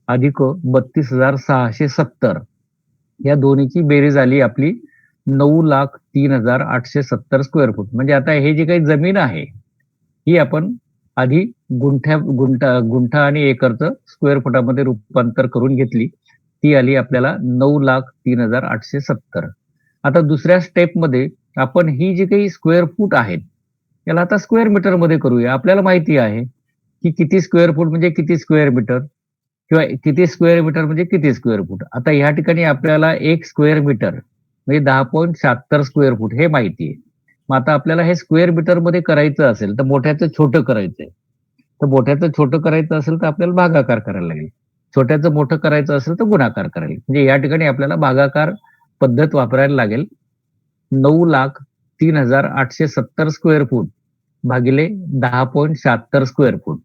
अधिक 32,670 या दोन्हीची बेरीज आली आपली 9,03,870 स्क्वेअर फूट. म्हणजे आता हे जी काही जमीन आहे ही आपण आधी गुंठा आणि एकरचं स्क्वेअर फुटामध्ये रूपांतर करून घेतली. ती आली आपल्याला 9,03,870. आता दुसऱ्या स्टेपमध्ये आपण ही जी काही स्क्वेअर फूट आहेत याला आता स्क्वेअर मीटरमध्ये करूया. आपल्याला माहिती आहे की किती स्क्वेअर फूट म्हणजे किती स्क्वेअर मीटर किंवा किती स्क्वेअर मीटर म्हणजे किती स्क्वेअर फूट. आता या ठिकाणी आपल्याला 1 स्क्वेअर मीटर म्हणजे 10.76 स्क्वेअर फूट हे माहिती आहे. मग आता आपल्याला हे स्क्वेअर मीटरमध्ये करायचं असेल तर मोठ्याचं छोटं करायचंय. तर मोठ्याचं छोटं करायचं असेल तर आपल्याला भागाकार करायला लागेल. छोट्याचं मोठं करायचं असेल तर गुणाकार करायला लागेल. म्हणजे या ठिकाणी आपल्याला भागाकार पद्धत वापरायला लागेल. 9,03,870 स्क्वेअर फूट भागिले 10.76 स्क्वेअर फूट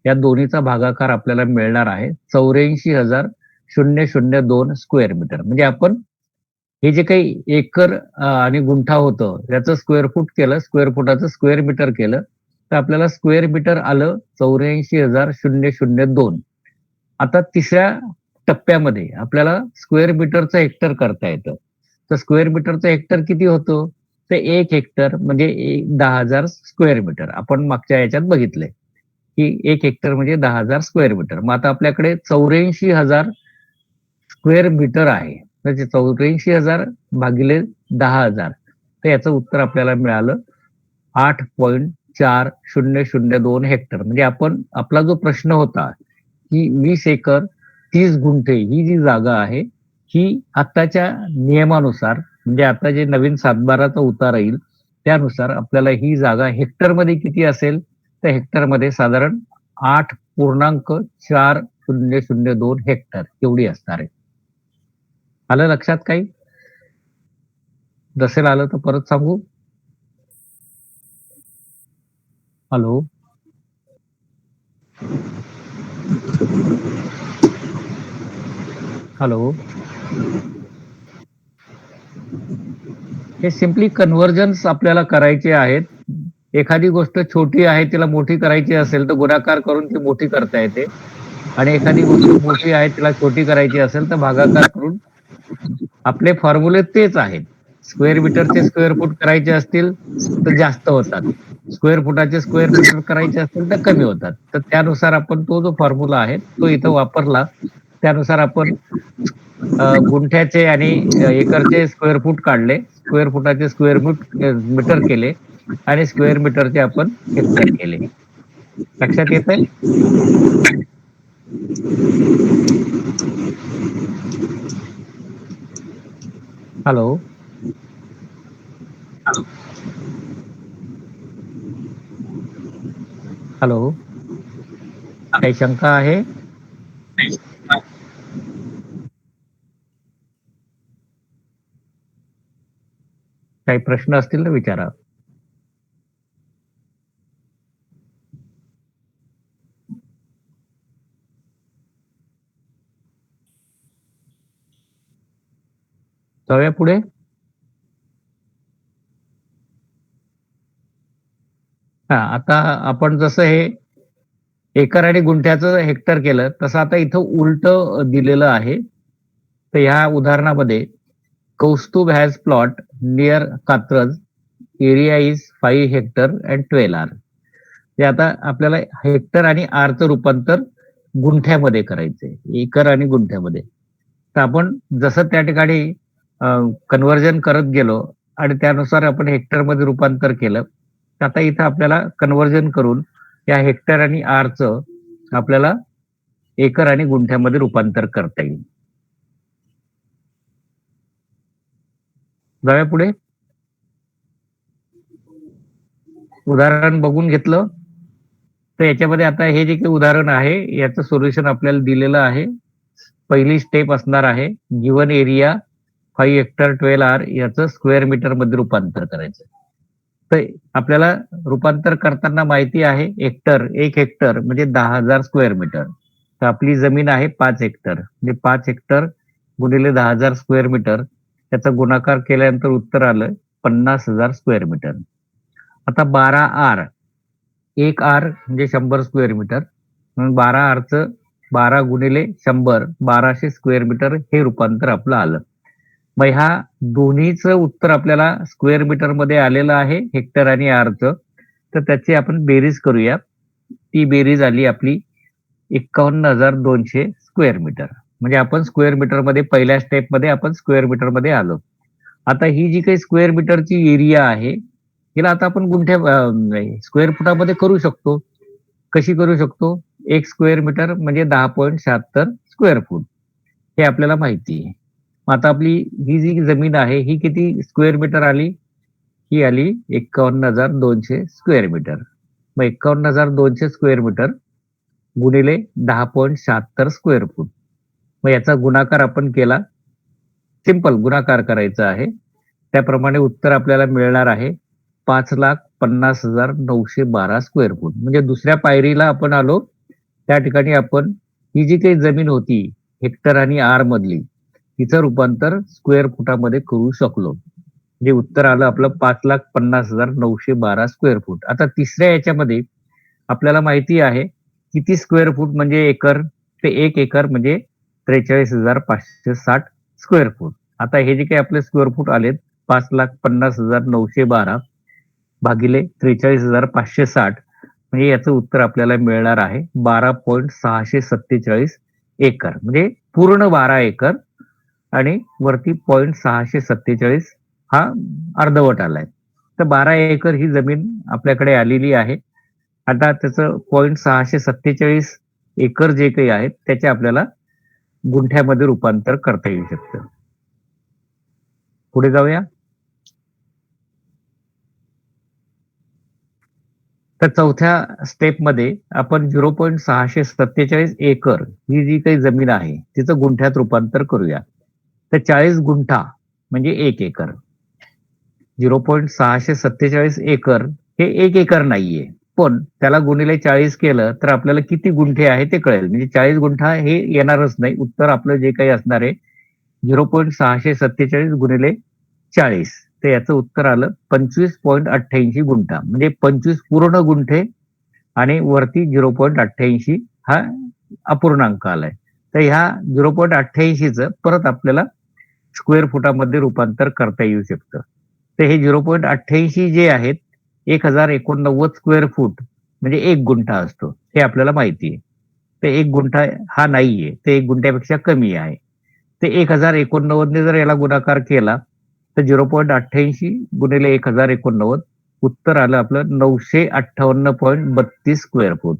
या दोन्हीचा भागाकार आपल्याला मिळणार आहे 84,002 स्क्वेअर मीटर. म्हणजे आपण हे जे काही एकर आणि गुंठा होतं त्याचं स्क्वेअर फूट केलं, स्क्वेअर फुटाचं स्क्वेअर मीटर केलं तर आपल्याला स्क्वेअर मीटर आलं 84,002. आता तिसऱ्या टप्प्यामध्ये आपल्याला स्क्वेअर मीटरचं हेक्टर करता येतं. तर स्क्वेअर मीटरचं हेक्टर किती होतं? तर 1 हेक्टर म्हणजे 10,000 स्क्वेअर मीटर. आपण मागच्या याच्यात बघितलंय की 1 हेक्टर म्हणजे 10,000 स्क्वेअर मीटर. मग आता आपल्याकडे 84,000 स्क्वेअर मीटर आहे. तर 84,000 भागिले 10,000 तर याचं उत्तर आपल्याला मिळालं 8.4002 हेक्टर. म्हणजे आपण आपला जो प्रश्न होता की 20 एकर 30 गुंठे ही जी जागा आहे ही आत्ताच्या नियमानुसार म्हणजे आता जे नवीन 7/12चा उतारा येईल त्यानुसार आपल्याला ही जागा हेक्टरमध्ये किती असेल तर हेक्टरमध्ये साधारण 8.4002 हेक्टर एवढी असणार आहे. आलं लक्षात काही? नसेल आलं तर परत सांगू? हॅलो. हॅलो. हे सिम्पली कन्व्हर्जन्स आपल्याला करायचे आहेत. एखादी गोष्ट छोटी आहे तिला मोठी करायची असेल तर गुणाकार करून ती मोठी करता येते आणि एखादी गोष्ट मोठी आहे तिला छोटी करायची असेल तर भागाकार करून आपले फॉर्म्युले तेच आहेत. स्क्वेअर मीटरचे स्क्वेअर फूट करायचे असतील तर जास्त होतात. स्क्वेअर फुटाचे स्क्वेअर मीटर करायचे असतील तर कमी होतात. तर त्यानुसार आपण तो जो फॉर्म्युला आहे तो इथं वापरला. त्यानुसार आपण गुंठ्याचे आणि एकरचे स्क्वेअर फूट काढले. स्क्वेअर फुटाचे स्क्वेअर मीटर केले आणि स्क्वेअर मीटरचे आपण हेक्टर केले. लक्षात येतंय? हॅलो. हॅलो. काही शंका आहे? काही प्रश्न असतील तर विचारा. जाऊया पुढे. हा आता आपण जसं हे एकर आणि गुंठ्याचं हेक्टर केलं, तसं आता इथं उलट दिलेलं आहे. तर ह्या उदाहरणामध्ये Kaustubh has plot near Katraj, area is 5 hectare and 12 are. ते आता आपल्याला हेक्टर आणि आरचं रूपांतर गुंठ्यामध्ये करायचंय, एकर आणि गुंठ्यामध्ये. तर आपण जसं त्या ठिकाणी कन्व्हर्जन करत गेलो आणि त्यानुसार आपण हेक्टरमध्ये रूपांतर केलं, तर आता इथं आपल्याला कन्व्हर्जन करून या हेक्टर आणि आरचं आपल्याला एकर आणि गुंठ्यामध्ये रूपांतर करता येईल. जाऊया पुढे. उदाहरण बघून घेतलं. तर याच्यामध्ये आता हे जे काही उदाहरण आहे याचं सोल्युशन आपल्याला दिलेलं आहे. पहिली स्टेप असणार आहे, गिवन एरिया 5 हेक्टर 12 आर याचं स्क्वेअर मीटर मध्ये रूपांतर करायचं. तर आपल्याला रूपांतर करताना माहिती आहे एक हेक्टर म्हणजे 10,000 स्क्वेअर मीटर. तर आपली जमीन आहे 5 हेक्टर, म्हणजे 5 हेक्टर गुणिले 10,000 स्क्वेअर मीटर, त्याचा गुणाकार केल्यानंतर उत्तर आलं 50,000 स्क्वेअर मीटर. आता 12 आर, एक आर म्हणजे 100 स्क्वेअर मीटर, म्हणून 12 आरचं 12 गुणिले 100 1200 स्क्वेअर मीटर हे रूपांतर आपलं आलं. मग ह्या दोन्हीचं उत्तर आपल्याला स्क्वेअर मीटर मध्ये आलेलं आहे, हेक्टर आणि आरचं. तर त्याची आपण बेरीज करूया. ती बेरीज आली आपली 51,200 स्क्वेअर मीटर. म्हणजे आपण स्क्वेअर मीटर मध्ये पहिल्या स्टेप मध्ये आपण स्क्वेअर मीटर मध्ये आलो. आता ही जी काही स्क्वेअर मीटरची एरिया आहे, हिला आता आपण स्क्वेअर फुटामध्ये करू शकतो. कशी करू शकतो? 1 स्क्वेअर मीटर म्हणजे 10.76 स्क्वेअर फूट, हे आपल्याला माहिती आहे. आता आपली ही जी जमीन आहे ही किती स्क्वेअर मीटर आली? ही आली 51,200 स्क्वेअर मीटर. मग 51,200 स्क्वेअर मीटर गुणिले 10.76 स्क्वेअर फूट. मग याचा गुणाकार आपण केला, सिंपल गुणाकार करायचा आहे. त्याप्रमाणे उत्तर आपल्याला मिळणार आहे 5,50,912 स्क्वेअर फूट. म्हणजे दुसऱ्या पायरीला आपण आलो. त्या ठिकाणी आपण ही जी काही जमीन होती हेक्टर आणि आर मधली, तिचं रूपांतर स्क्वेअर फुटामध्ये करू शकलो. जे उत्तर आलं आपलं 5,50,912 स्क्वेअर फूट. आता तिसऱ्या याच्यामध्ये आपल्याला माहिती आहे किती स्क्वेअर फूट म्हणजे एकर, ते 1 एकर म्हणजे 43,560 स्क्वेअर फूट. आता हे जे काही आपले स्क्वेअर फूट आलेत 5,50,912 भागिले 43,560, म्हणजे याचं उत्तर आपल्याला मिळणार आहे 12.647 एकर. म्हणजे पूर्ण 12 एकर आणि वरती 0.647 हा अर्धवट आलाय. तर 12 एकर ही जमीन आपल्याकडे आलेली आहे. आता त्याचं 0.647 एकर जे काही आहेत त्याचे आपल्याला गुंठ्यामध्ये रूपांतर करता येऊ शकतं. पुढे जाऊया. तर चौथ्या स्टेपमध्ये आपण 0.647 एकर ही जी काही जमीन आहे तिचं गुंठ्यात रूपांतर करूया. तर 40 गुंठा म्हणजे 1 एकर. 0.647 एकर हे 1 एकर नाहीये, पण त्याला गुणिले 40 केलं तर आपल्याला किती गुंठे आहे ते कळेल. म्हणजे 40 गुंठा हे येणारच नाही. उत्तर आपलं जे काही असणार आहे 0.647 गुणिले 40, तर याचं उत्तर आलं 25.88 गुंठा. म्हणजे 25 पूर्ण गुंठे आणि वरती 0.88 हा अपूर्णांक आलाय. तर ह्या 0.88चं परत आपल्याला स्क्वेअर फुटामध्ये रूपांतर करता येऊ शकतं. तर हे 0.88 जे आहेत 1,089 स्क्वेअर फूट म्हणजे 1 गुंठा असतो, हे आपल्याला माहिती आहे. तर 1 गुंठा हा नाहीये, ते 1 गुंठ्यापेक्षा कमी आहे. ते 1,089 ने जर याला गुणाकार केला तर 0.88 गुणिले 1,089 उत्तर आलं आपलं 958.32 स्क्वेअर फूट.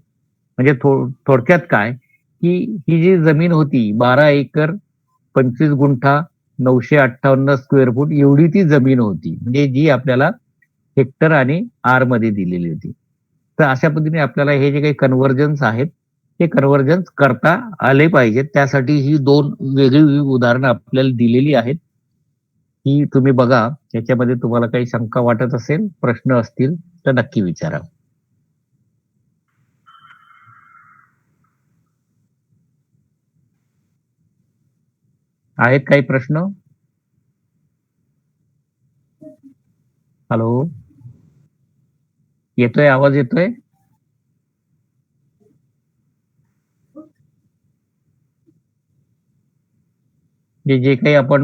म्हणजे थोडक्यात काय, की ही जी जमीन होती 12 एकर 25 गुंठा 958 स्क्वेअर फूट एवढी ती जमीन होती, म्हणजे जी आपल्याला हेक्टर आणि आर मध्ये दिलेली होती. तर अशा पद्धतीने आपल्याला हे जे काही कन्व्हर्जन्स आहेत ते कन्व्हर्जन्स करता आले पाहिजेत. त्यासाठी ही 2 वेगळी उदाहरणं आपल्याला दिलेली आहेत. ही तुम्ही बघा. त्याच्यामध्ये तुम्हाला काही शंका वाटत असेल, प्रश्न असतील तर नक्की विचारा. आहेत काही प्रश्न? हॅलो, येतोय आवाज येतोय? जे जे काही आपण